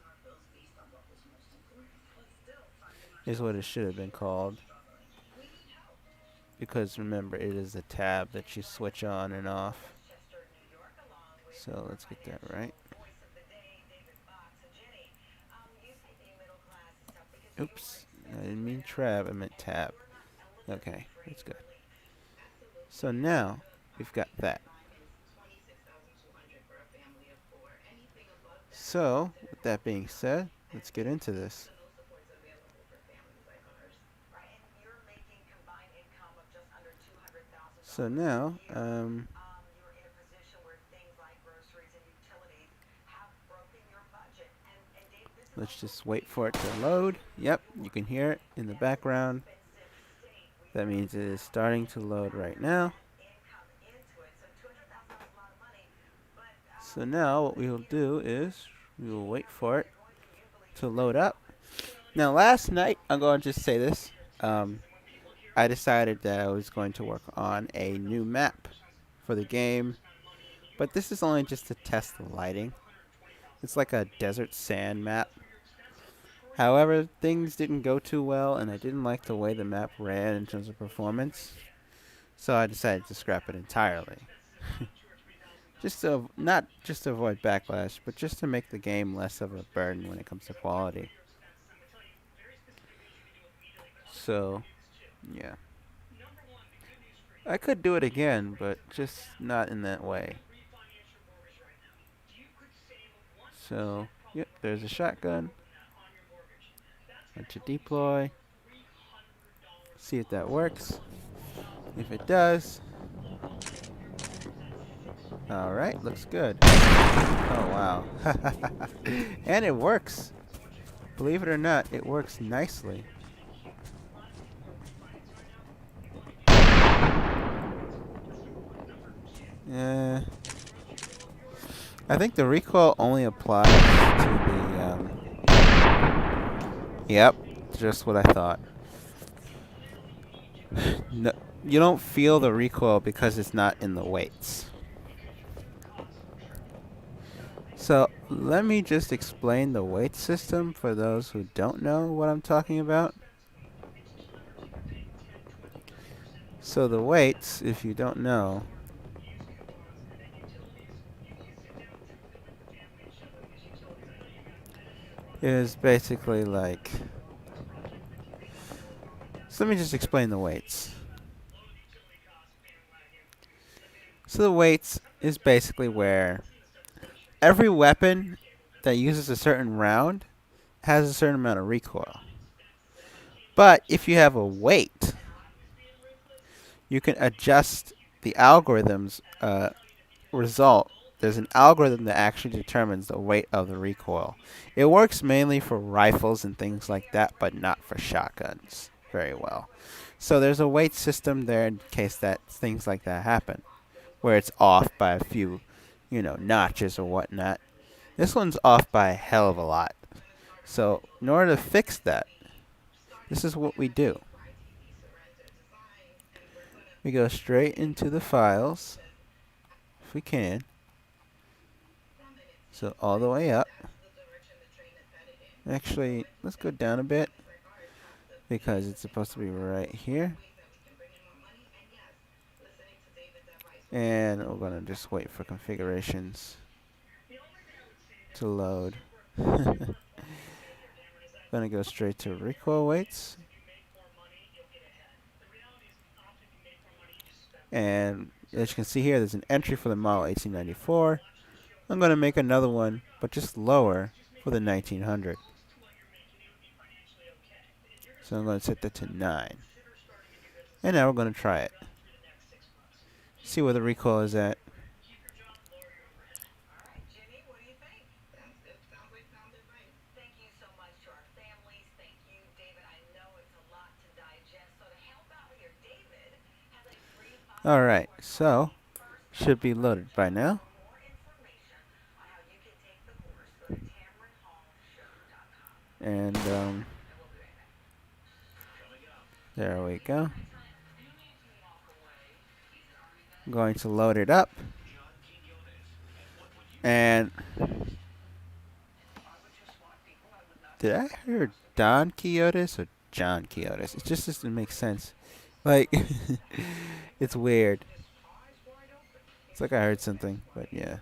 is what it should have been called. Because remember, it is a tab that you switch on and off. So let's get that right. Oops, I didn't mean trab, I meant tab. Okay, that's good. So now, we've got that. So, with that being said, let's get into this. So now, let's just wait for it to load. Yep, you can hear it in the background. That means it is starting to load right now. So now what we will do is we will wait for it to load up. Now last night, I'm going to just say this, I decided that I was going to work on a new map for the game, but this is only just to test the lighting. It's like a desert sand map. However, things didn't go too well, and I didn't like the way the map ran in terms of performance. So I decided to scrap it entirely. Just to, not just to avoid backlash, but just to make the game less of a burden when it comes to quality. So, yeah. I could do it again, but just not in that way. So, yep, there's a shotgun. To deploy. See if that works. If it does. Alright, looks good. Oh, wow. And it works. Believe it or not, it works nicely. I think the recoil only applies to the, yep, just what I thought. No, you don't feel the recoil because it's not in the weights. So, let me just explain the weight system for those who don't know what I'm talking about. So the weights, if you don't know, is basically like... So let me just explain the weights. So the weights is basically where every weapon that uses a certain round has a certain amount of recoil. But if you have a weight, you can adjust the algorithm's result. There's an algorithm that actually determines the weight of the recoil. It works mainly for rifles and things like that, but not for shotguns very well. So there's a weight system there in case that things like that happen, where it's off by a few, notches or whatnot. This one's off by a hell of a lot. So in order to fix that, this is what we do. We go straight into the files, if we can. So all the way up. Actually, let's go down a bit because it's supposed to be right here. And we're going to just wait for configurations to load. Going to go straight to recoil weights. And as you can see here, there's an entry for the model 1894. I'm going to make another one, but just lower for the 1900. So I'm going to set that to 9. And now we're going to try it. See where the recoil is at. Alright, so should be loaded by now. And there we go. I'm going to load it up. And did I hear Don Quixote or John Quixote? It just doesn't make sense. Like, it's weird. It's like I heard something, but yeah.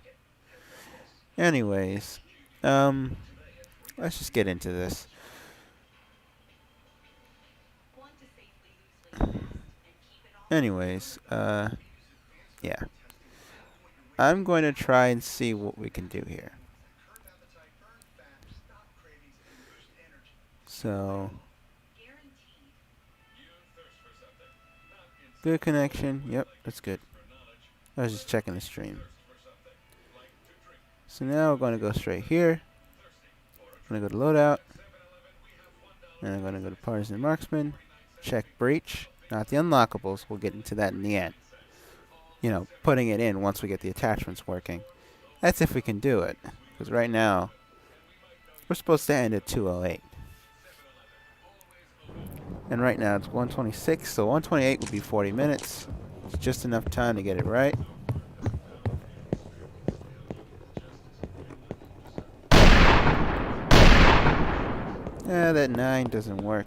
Anyways, let's just get into this. Anyways, yeah. I'm going to try and see what we can do here. So, good connection. Yep, that's good. I was just checking the stream. So now we're going to go straight here. I'm going to go to loadout. And I'm going to go to partisan marksman. Check breach. Not the unlockables. We'll get into that in the end. Putting it in once we get the attachments working. That's if we can do it. Because right now, we're supposed to end at 208. And right now it's 126, so 128 would be 40 minutes. It's just enough time to get it right. That 9 doesn't work.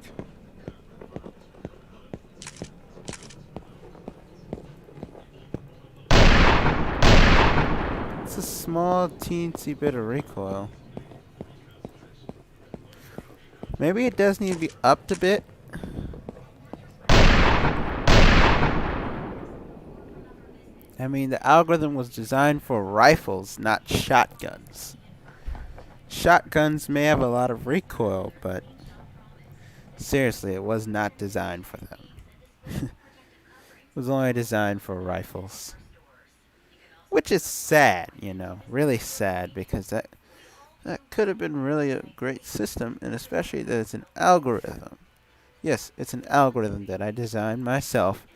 small teensy bit of recoil. Maybe it does need to be upped a bit. I mean, the algorithm was designed for rifles, not shotguns. Shotguns may have a lot of recoil, but seriously, it was not designed for them. It was only designed for rifles. Which is sad, you know, really sad, because that could have been really a great system, and especially that it's an algorithm. Yes, it's an algorithm that I designed myself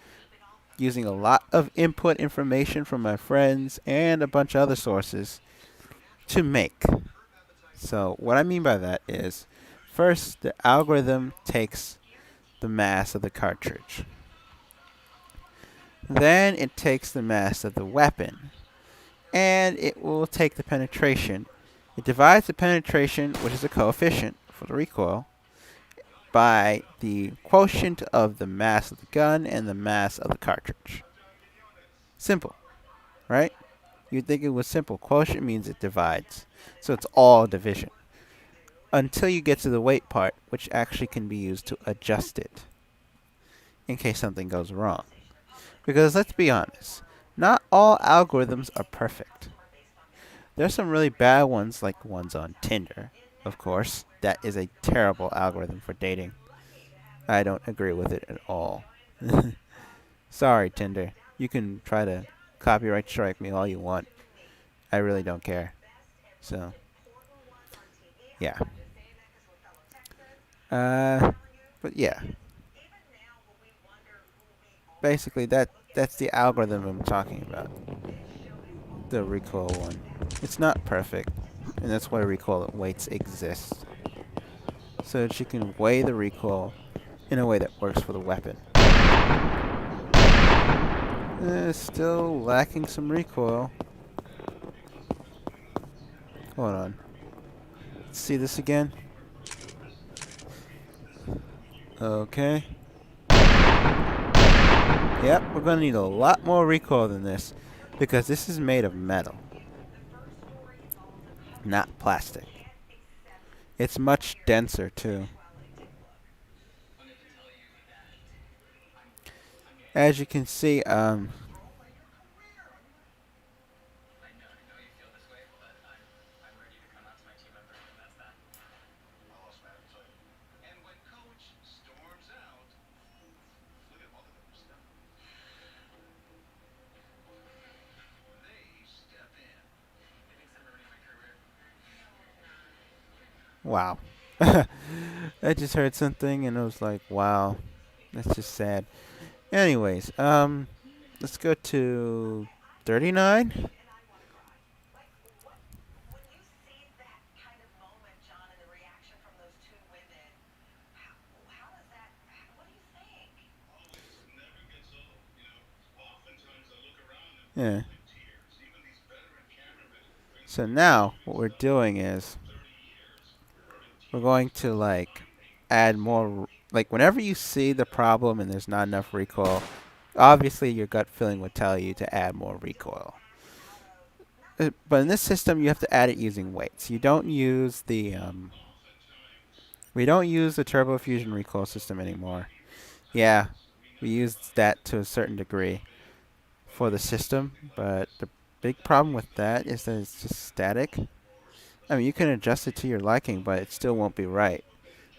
using a lot of input information from my friends and a bunch of other sources to make. So what I mean by that is, first, the algorithm takes the mass of the cartridge. Then it takes the mass of the weapon. And it will take the penetration. It divides the penetration, which is a coefficient for the recoil, by the quotient of the mass of the gun and the mass of the cartridge. Simple, right? You'd think it was simple. Quotient means it divides. So it's all division. Until you get to the weight part, which actually can be used to adjust it in case something goes wrong. Because let's be honest, not all algorithms are perfect. There's some really bad ones, like ones on Tinder, of course. That is a terrible algorithm for dating. I don't agree with it at all. Sorry, Tinder. You can try to copyright strike me all you want. I really don't care. So, yeah. But yeah. Basically, that's the algorithm I'm talking about. The recoil one. It's not perfect, and that's why recoil weights exist. So that you can weigh the recoil in a way that works for the weapon. Still lacking some recoil. Hold on. Let's see this again. Okay. Yep, we're going to need a lot more recoil than this, because this is made of metal, not plastic. It's much denser too. As you can see, wow. I just heard something and it was like, wow, that's just sad. Anyways, let's go to 39. Yeah. So now what we're doing is we're going to like add more, like whenever you see the problem and there's not enough recoil, obviously your gut feeling would tell you to add more recoil. But in this system you have to add it using weights. You don't use the we don't use the turbo fusion recoil system anymore. Yeah, we used that to a certain degree for the system, but the big problem with that is that it's just static. I mean, you can adjust it to your liking, but it still won't be right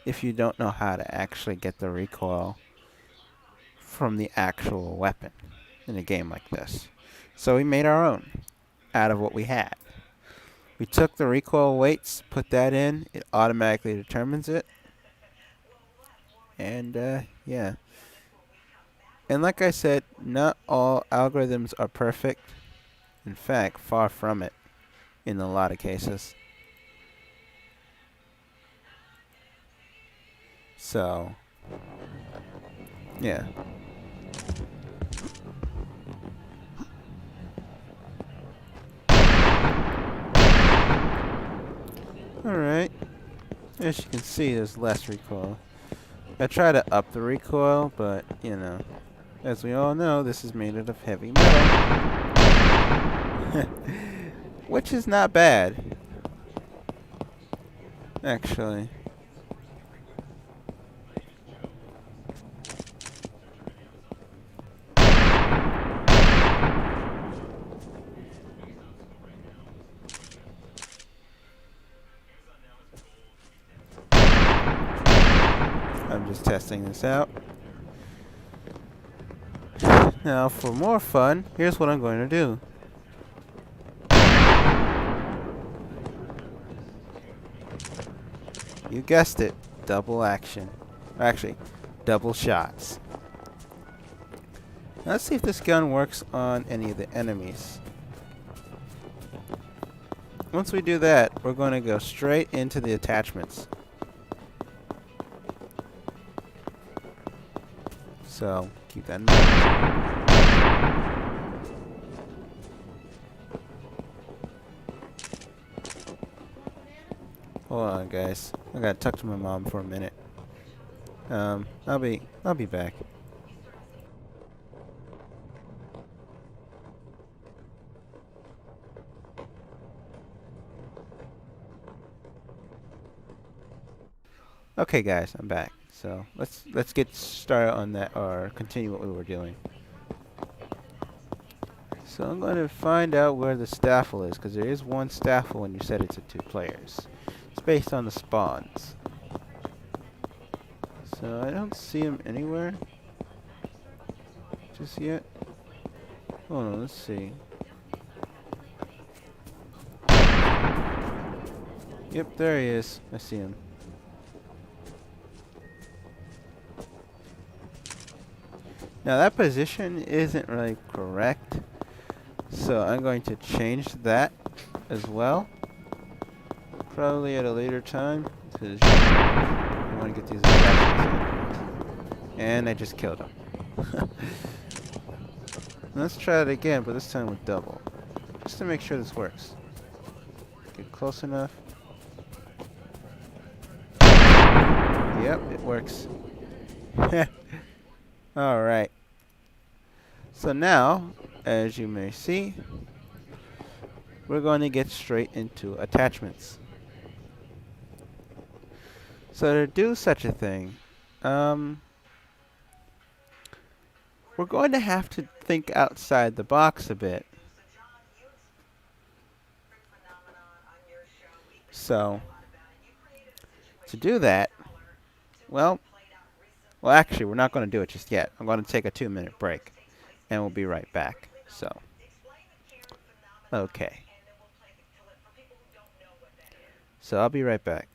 if you don't know how to actually get the recoil from the actual weapon in a game like this. So we made our own out of what we had. We took the recoil weights, put that in, it automatically determines it. And yeah. And like I said, not all algorithms are perfect. In fact, far from it in a lot of cases. So, yeah. Alright. As you can see, there's less recoil. I try to up the recoil, but, you know, as we all know, this is made out of heavy metal. which is not bad, actually. I'm just testing this out. Now, for more fun, here's what I'm going to do. You guessed it, double action. Actually, double shots. Let's see if this gun works on any of the enemies. Once we do that, we're going to go straight into the attachments. So, keep that in mind. Hold on, guys. I gotta talk to my mom for a minute. I'll be back. Okay, guys, I'm back. So let's get started on that, or continue what we were doing. So I'm going to find out where the staffel is, because there is one staffel when you set it to 2 players. It's based on the spawns. So I don't see him anywhere just yet. Hold on, let's see. Yep, there he is. I see him. Now that position isn't really correct, so I'm going to change that as well. Probably at a later time, because you want to get these attachments in. And I just killed him. Let's try it again, but this time with double. Just to make sure this works. Get close enough. Yep, it works. Alright. So now, as you may see, we're going to get straight into attachments. So to do such a thing, we're going to have to think outside the box a bit. So, to do that, well, actually, we're not going to do it just yet. I'm going to take a 2-minute break, and we'll be right back. So, okay. So I'll be right back.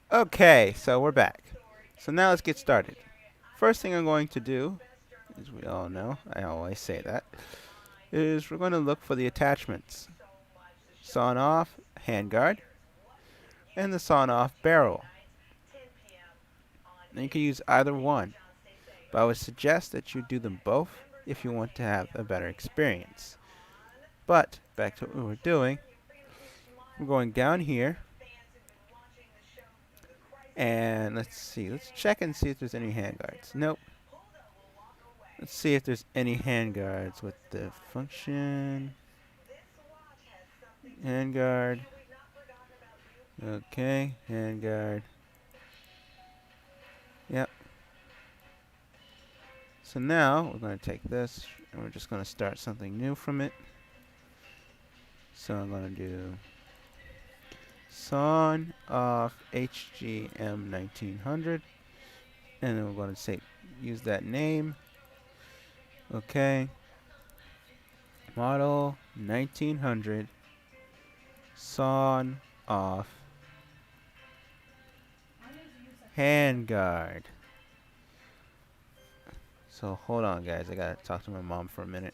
Okay, so we're back. So now let's get started. First thing I'm going to do, as we all know, I always say that, is we're going to look for the attachments. Sawn off handguard and the sawn off barrel. And you can use either one, but I would suggest that you do them both if you want to have a better experience. But back to what we were doing, we're going down here and let's check and see if there's any handguards. Nope. Let's see if there's any handguards with the function. Handguard. Okay, handguard. Yep. So now we're going to take this and we're just going to start something new from it. So I'm going to do sawn off HGM 1900, and then we're going to say use that name. Okay. Model 1900 sawn off handguard. So hold on, guys. I gotta talk to my mom for a minute.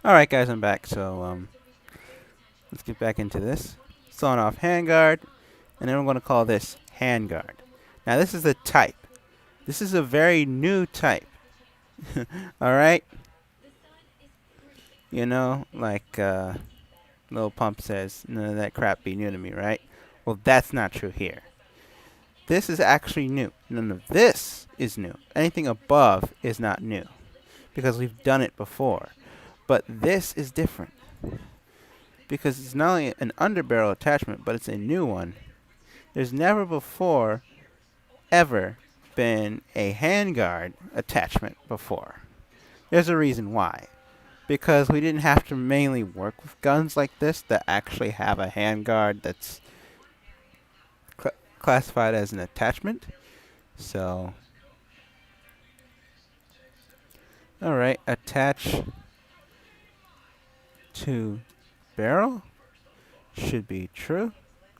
Alright, guys, I'm back. So, let's get back into this. Sawn off handguard, and then we're going to call this handguard. Now, this is the type. This is a very new type. Alright? You know, like, Lil Pump says, none of that crap be new to me, right? Well, that's not true here. This is actually new. None of this is new. Anything above is not new, because we've done it before. But this is different, because it's not only an underbarrel attachment, but it's a new one. There's never before ever been a handguard attachment before. There's a reason why. Because we didn't have to mainly work with guns like this that actually have a handguard that's classified as an attachment. So, alright, attach to barrel should be true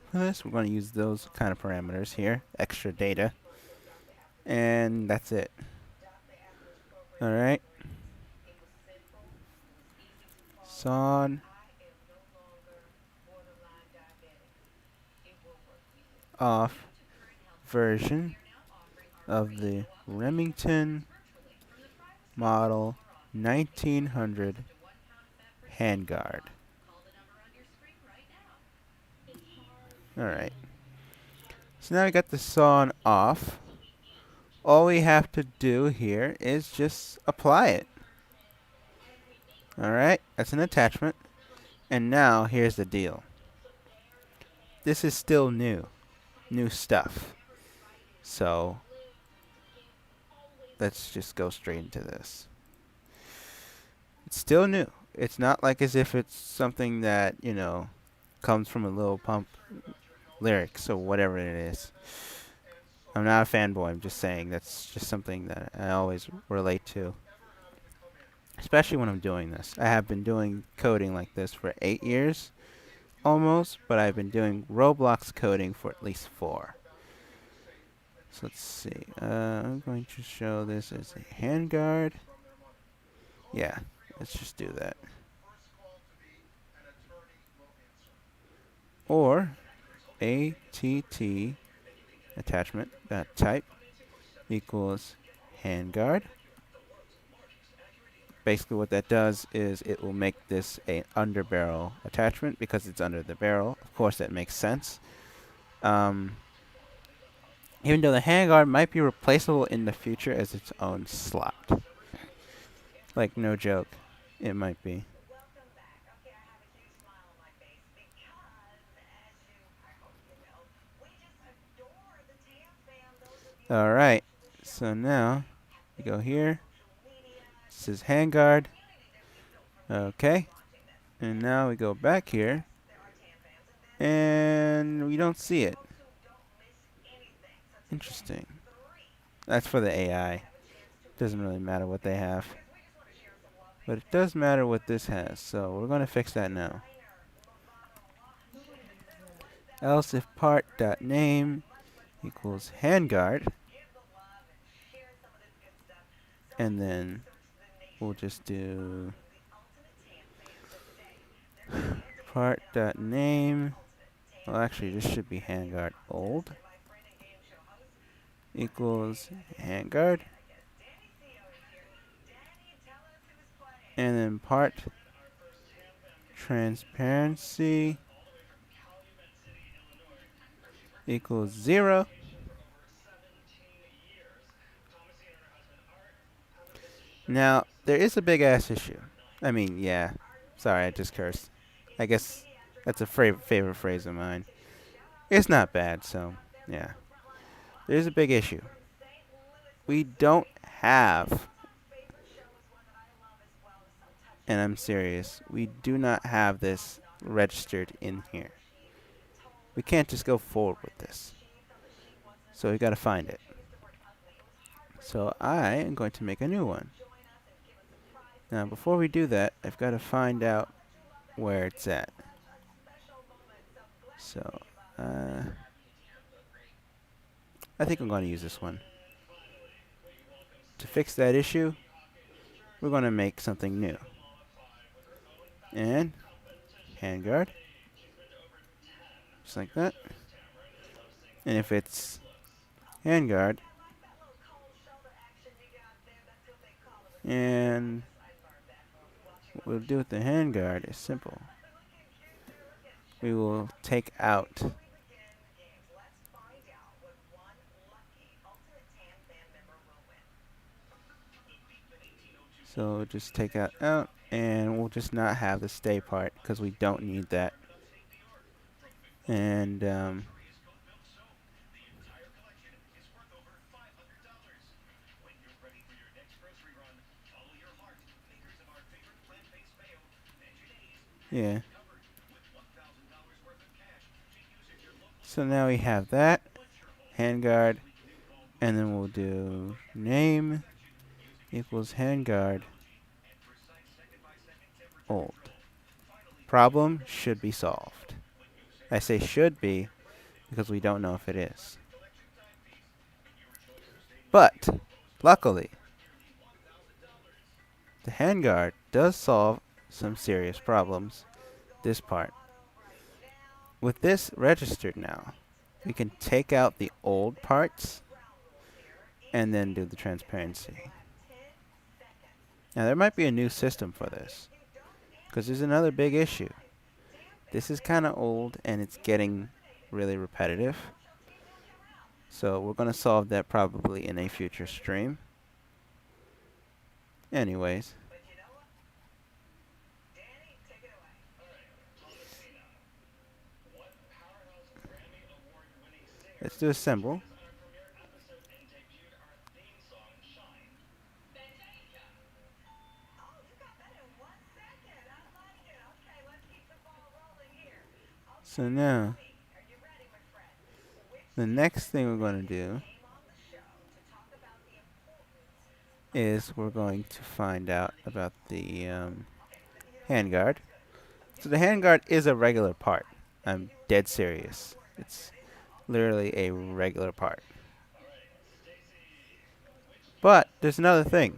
for this. We're going to use those kind of parameters here, extra data, and that's it. Alright, sawn off version of the Remington model 1900 handguard. Alright. So now we got the sawn off. All we have to do here is just apply it. Alright, that's an attachment. And now here's the deal. This is still new. New stuff. So let's just go straight into this. It's still new. It's not like as if it's something that, you know, comes from a Lil Pump lyrics or whatever it is. I'm not a fanboy, I'm just saying that's just something that I always relate to. Especially when I'm doing this. I have been doing coding like this for 8 years, almost, but I've been doing Roblox coding for at least 4. So let's see. I'm going to show this as a handguard. Yeah, let's just do that. Or ATT attachment type equals handguard. Basically what that does is it will make this a underbarrel attachment because it's under the barrel. Of course that makes sense. Even though the handguard might be replaceable in the future as its own slot. Like, no joke. It might be. Alright. So now, we go here. This is handguard. Okay. And now we go back here. And we don't see it. Interesting. That's for the AI. Doesn't really matter what they have. But it does matter what this has. So we're going to fix that now. Else if part.name equals handguard. And then we'll just do part.name. Well, actually, this should be handguard old equals handguard. And then part transparency equals 0. Now, there is a big ass issue. I mean, yeah. Sorry, I just cursed. I guess that's a favorite phrase of mine. It's not bad, so yeah. There's a big issue. We don't have, and I'm serious, we do not have this registered in here. We can't just go forward with this. So we gotta find it. So I am going to make a new one. Now before we do that, I've got to find out where it's at. So, I think I'm going to use this one. To fix that issue, we're going to make something new. And handguard. Just like that. And if it's handguard, and what we'll do with the handguard is simple. We will take out so just take out, and we'll just not have the stay part because we don't need that. And yeah. So now we have that handguard, and then we'll do name equals handguard old. Problem should be solved. I say should be because we don't know if it is. But luckily, the handguard does solve some serious problems. This part. With this registered now, we can take out the old parts and then do the transparency. Now there might be a new system for this, because there's another big issue. This is kind of old and it's getting really repetitive. So we're going to solve that probably in a future stream. Anyways. Let's do a symbol. So now, the next thing we're going to do is we're going to find out about the handguard. So the handguard is a regular part. I'm dead serious. It's literally a regular part. But there's another thing.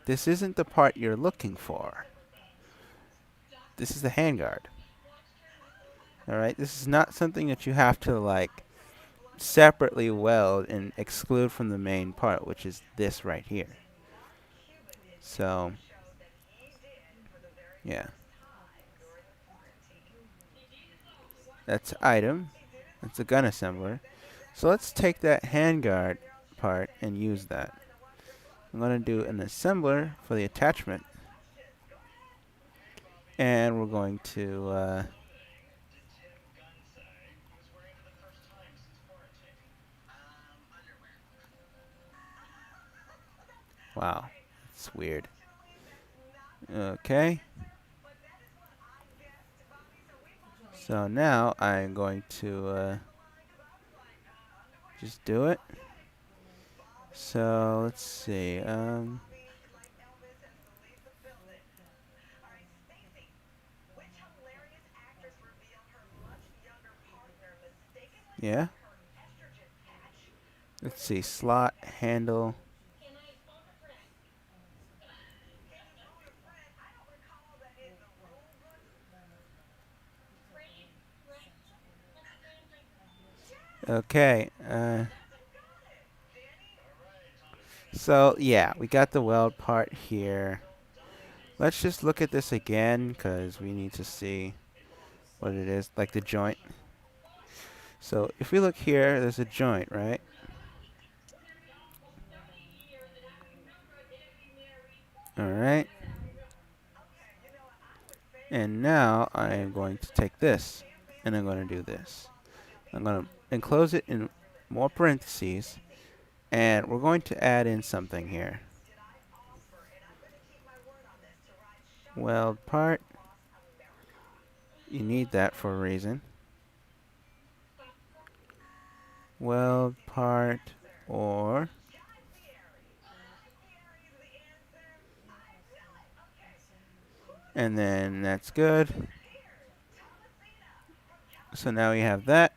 This isn't the part you're looking for. This is the handguard. Alright, this is not something that you have to like separately weld and exclude from the main part, which is this right here. So, yeah. That's item. That's a gun assembler. So let's take that handguard part and use that. I'm going to do an assembler for the attachment. And we're going to wow, it's weird. Okay. So now I'm going to just do it. So let's see. Yeah. Let's see. Slot handle. Okay. So yeah, we got the weld part here. Let's just look at this again because we need to see what it is, like the joint. So if we look here, there's a joint, right? Alright. And now I am going to take this and I'm going to do this. I'm going to enclose it in more parentheses and we're going to add in something here. Weld part. You need that for a reason. Weld part or and then that's good. So now we have that.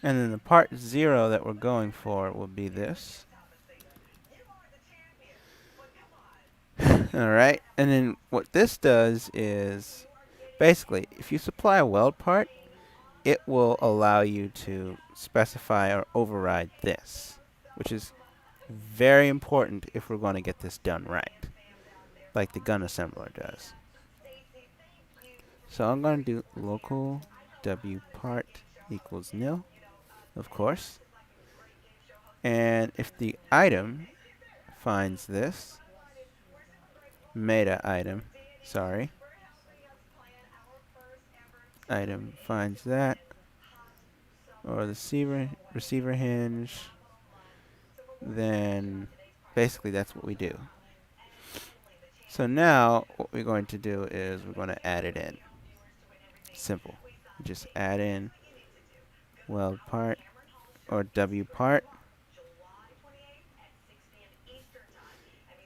And then the part 0 that we're going for will be this. Alright, and then what this does is basically if you supply a weld part, it will allow you to specify or override this, which is very important if we're going to get this done right, like the gun assembler does. So I'm going to do local w part equals nil, of course. And if the item finds this, meta item, sorry, item finds that, or the receiver hinge, then basically that's what we do. So now what we're going to do is we're going to add it in. Simple. Just add in weld part or W part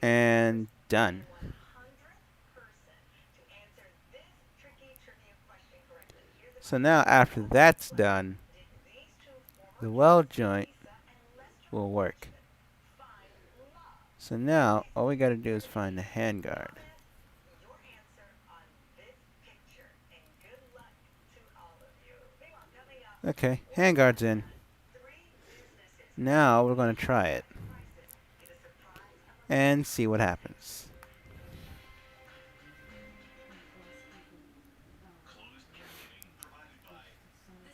and done. So now after that's done, the weld joint will work. So now all we got to do is find the handguard. Okay, handguard's in. Now we're going to try it and see what happens.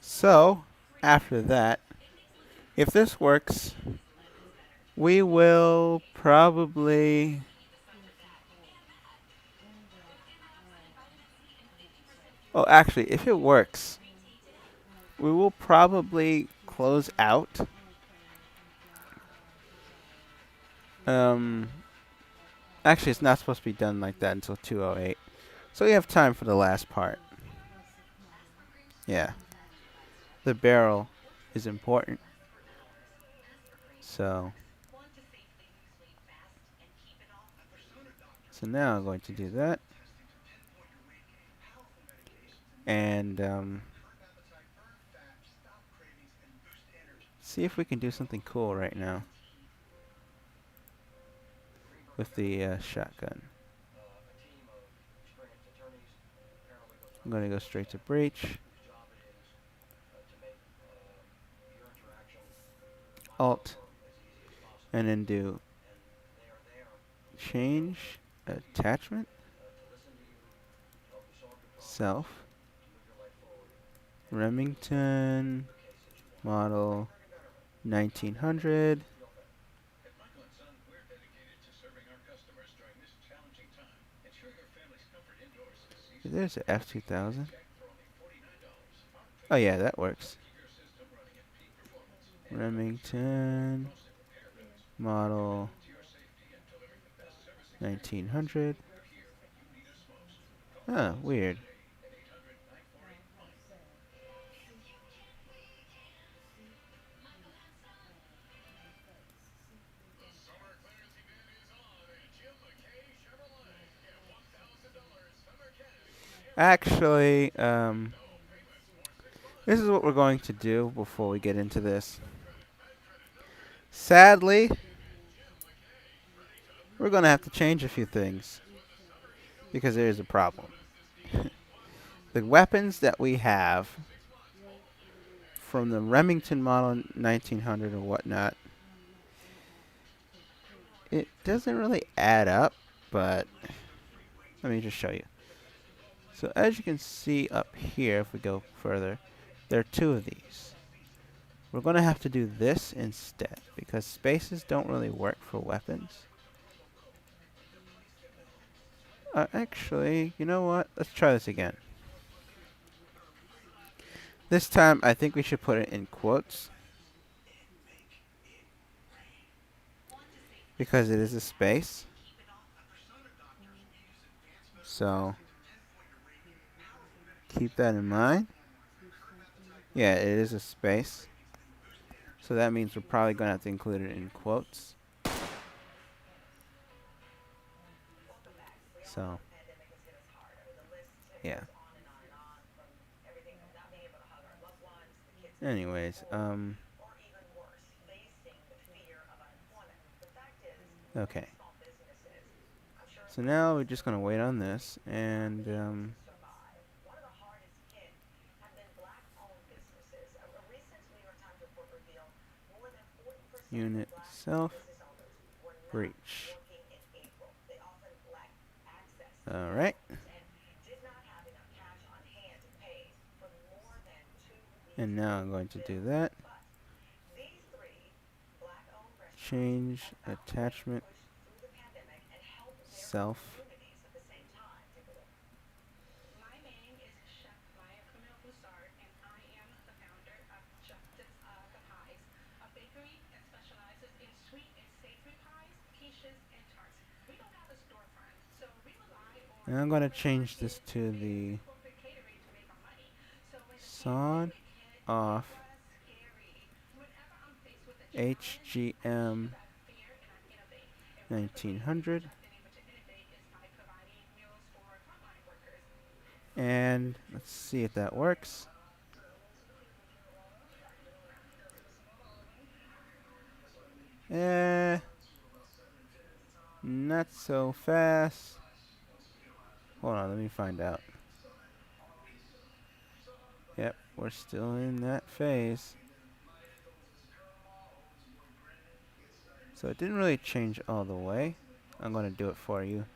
So after that, if this works, we will probably actually, if it works, we will probably close out. Actually, it's not supposed to be done like that until 2:08. So we have time for the last part. Yeah. The barrel is important. So now I'm going to do that. And see if we can do something cool right now with the shotgun. I'm going to go straight to breach. Alt. And then do change attachment. Self. Remington model 1900. There's a F2000. Oh yeah, that works. Remington model 1900. Huh, weird. Actually, this is what we're going to do before we get into this. Sadly, we're going to have to change a few things because there is a problem. The weapons that we have from the Remington model 1900 or whatnot, it doesn't really add up, but let me just show you. So as you can see up here, if we go further, there are two of these. We're going to have to do this instead because spaces don't really work for weapons. Actually, you know what? Let's try this again. This time, I think we should put it in quotes because it is a space. So keep that in mind. Yeah, it is a space. So that means we're probably going to have to include it in quotes. So, yeah. Anyways, okay. So now we're just going to wait on this and, unit self breach. Alright. And now I'm going to do that. Change attachment self. And I'm going to change this to the sawn off HGM 1900. And let's see if that works. Not so fast. Hold on, let me find out. Yep, we're still in that phase. So it didn't really change all the way. I'm going to do it for you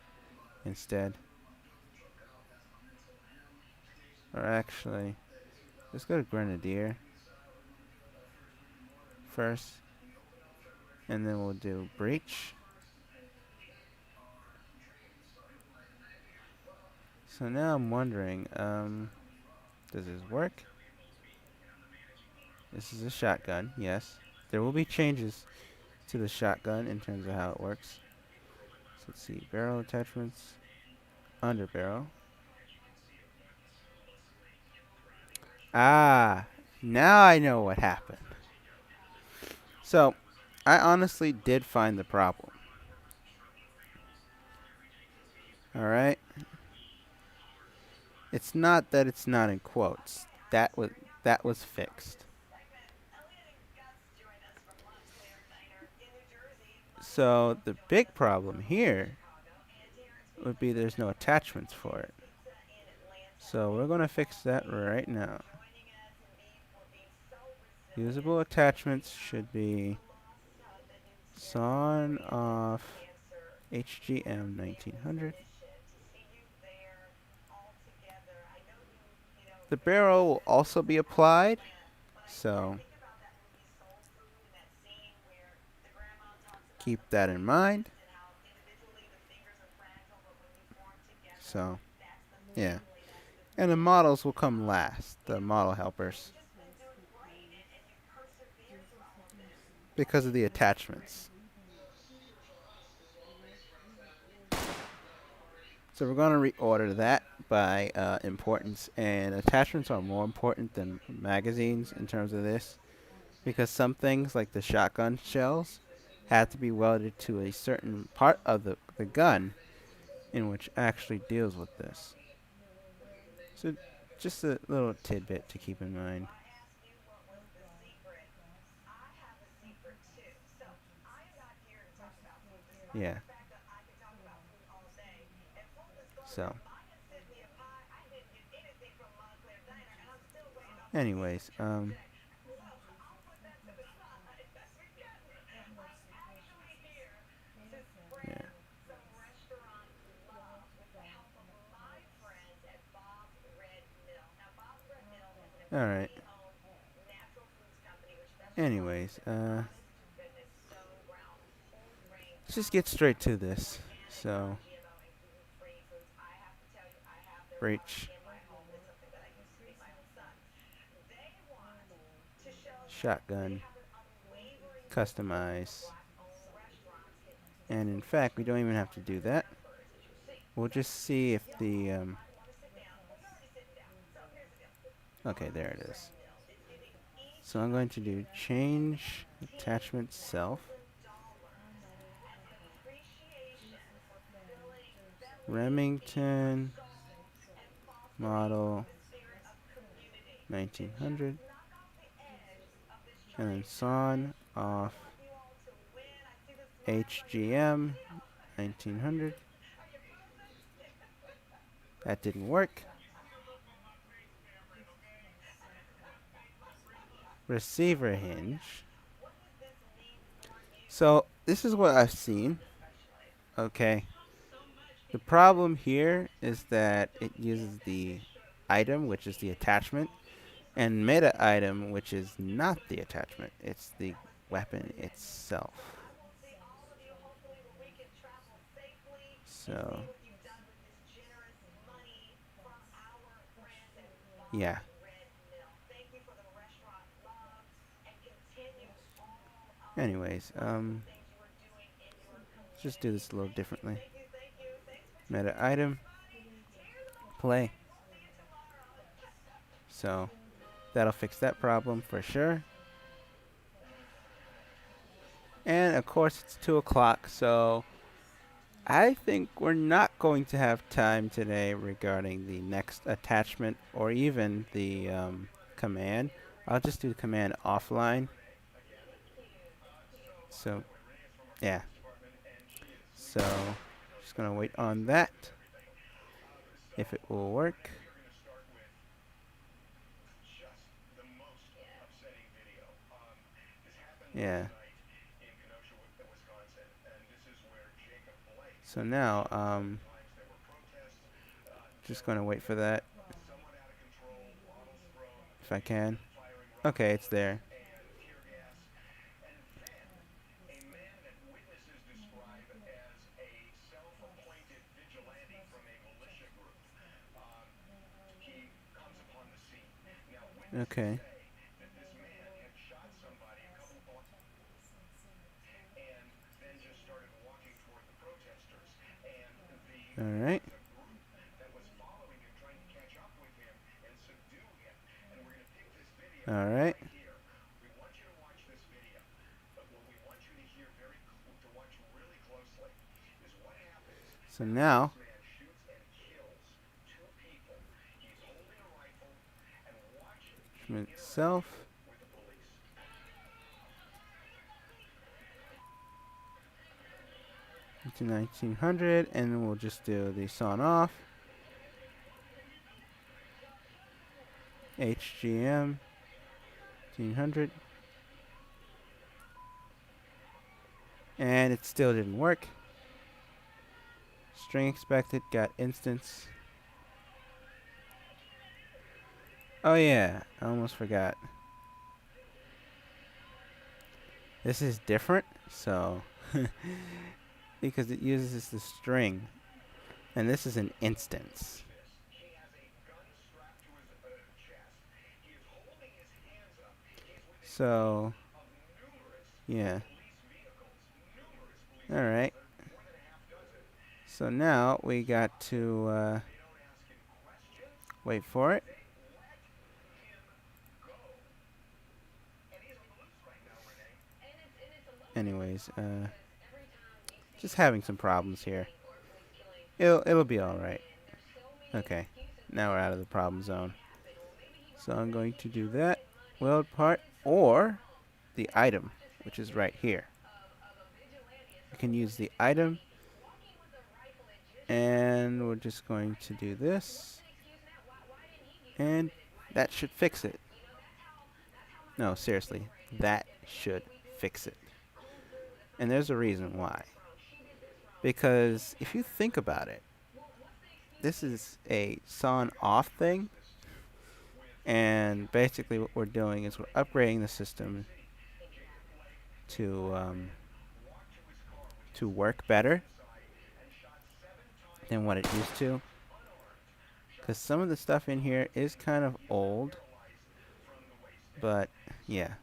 instead. Or actually, let's go to Grenadier first. And then we'll do breach. So now I'm wondering, does this work? This is a shotgun, yes. There will be changes to the shotgun in terms of how it works. So let's see, barrel attachments, underbarrel. Ah, now I know what happened. So, I honestly did find the problem. Alright? It's not that it's not in quotes. That was fixed. So the big problem here would be there's no attachments for it. So we're going to fix that right now. Usable attachments should be sawn off HGM 1900. The barrel will also be applied, so keep that in mind. So, yeah. And the models will come last, the model helpers, because of the attachments. So we're going to reorder that by importance, and attachments are more important than magazines in terms of this, because some things like the shotgun shells have to be welded to a certain part of the gun in which actually deals with this. So just a little tidbit to keep in mind. Yeah. So, anyways, yeah. All right. Anyways, let's just get straight to this. So, breach, shotgun, customize, and in fact, we don't even have to do that. We'll just see if the okay, there it is. So I'm going to do change attachment self, Remington model 1900, and then son off HGM 1900. That didn't work. Receiver hinge. So this is what I've seen. Okay. The problem here is that it uses the item, which is the attachment, and meta item, which is not the attachment. It's the weapon itself. So, yeah. Anyways, let's just do this a little differently. Meta item, play. So, that'll fix that problem for sure. And of course, it's 2 o'clock, so I think we're not going to have time today regarding the next attachment or even the command. I'll just do the command offline. So, yeah. So, just going to wait on that. If it will work. Yeah. So now, just going to wait for that. If I can. Okay, it's there. Okay. Alright. Alright. So now, itself. To 1900, and then we'll just do the sawn off. HGM 1900. And it still didn't work. String expected, got instance. Oh yeah, I almost forgot. This is different, so because it uses the string, and this is an instance. So yeah. All right. So now we got to wait for it. Anyways, just having some problems here. It'll be all right. Okay. Now we're out of the problem zone. So I'm going to do that weld part or the item, which is right here. I can use the item, and we're just going to do this, and that should fix it. No, seriously, that should fix it. And there's a reason why. Because if you think about it, this is a sawn off thing, and basically what we're doing is we're upgrading the system to work better than what it used to. Because some of the stuff in here is kind of old, but yeah.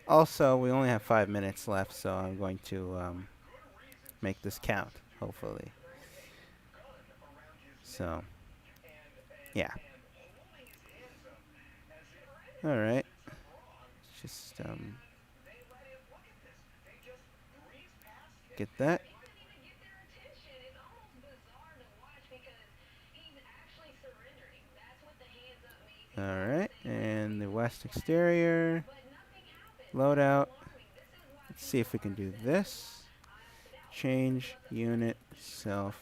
Also, we only have 5 minutes left, so I'm going to make this count, hopefully. So, yeah. Alright. Just get that. Alright, and the west exterior. Loadout. Let's see if we can do this. Change unit self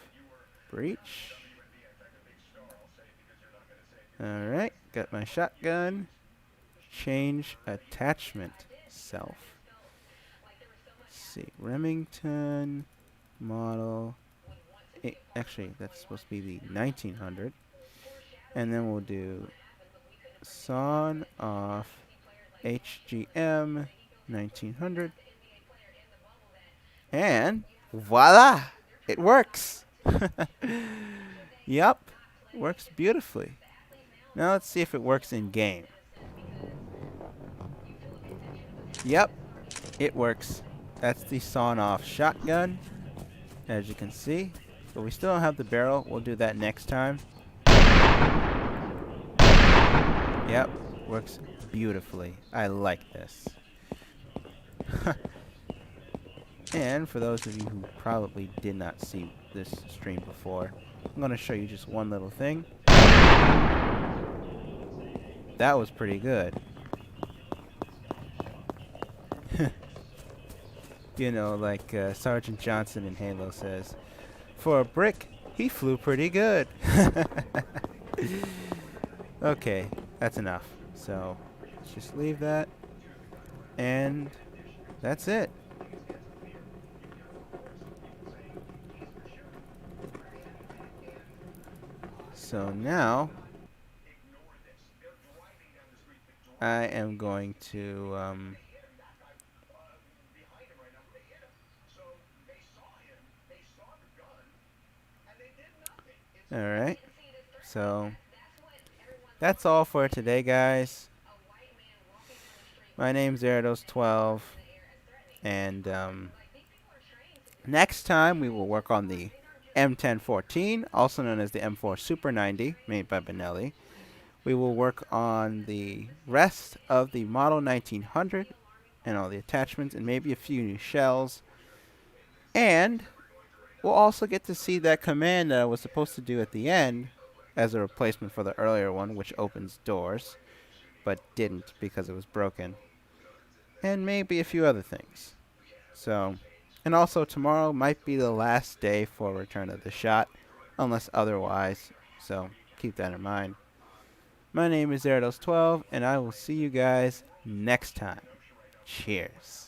breach. Alright, got my shotgun. Change attachment self. Let's see, Remington model. Actually, that's supposed to be the 1900. And then we'll do sawn off HGM 1900. And voila! It works! Yup, works beautifully. Now let's see if it works in game. Yep, it works. That's the sawn off shotgun, as you can see. But we still don't have the barrel. We'll do that next time. Yep, works beautifully. I like this. And for those of you who probably did not see this stream before, I'm going to show you just one little thing. That was pretty good. You know, like Sergeant Johnson in Halo says, for a brick, he flew pretty good. Okay, that's enough. So, let's just leave that. And that's it. So now, I am going to alright, so that's all for today, guys. My name's Zerados12, and next time we will work on the M1014, also known as the M4 Super 90, made by Benelli. We will work on the rest of the Model 1900 and all the attachments and maybe a few new shells. And we'll also get to see that command that I was supposed to do at the end as a replacement for the earlier one, which opens doors, but didn't because it was broken. And maybe a few other things. So, and also tomorrow might be the last day for Return of the Shot, unless otherwise, so keep that in mind. My name is Zerados12, and I will see you guys next time. Cheers.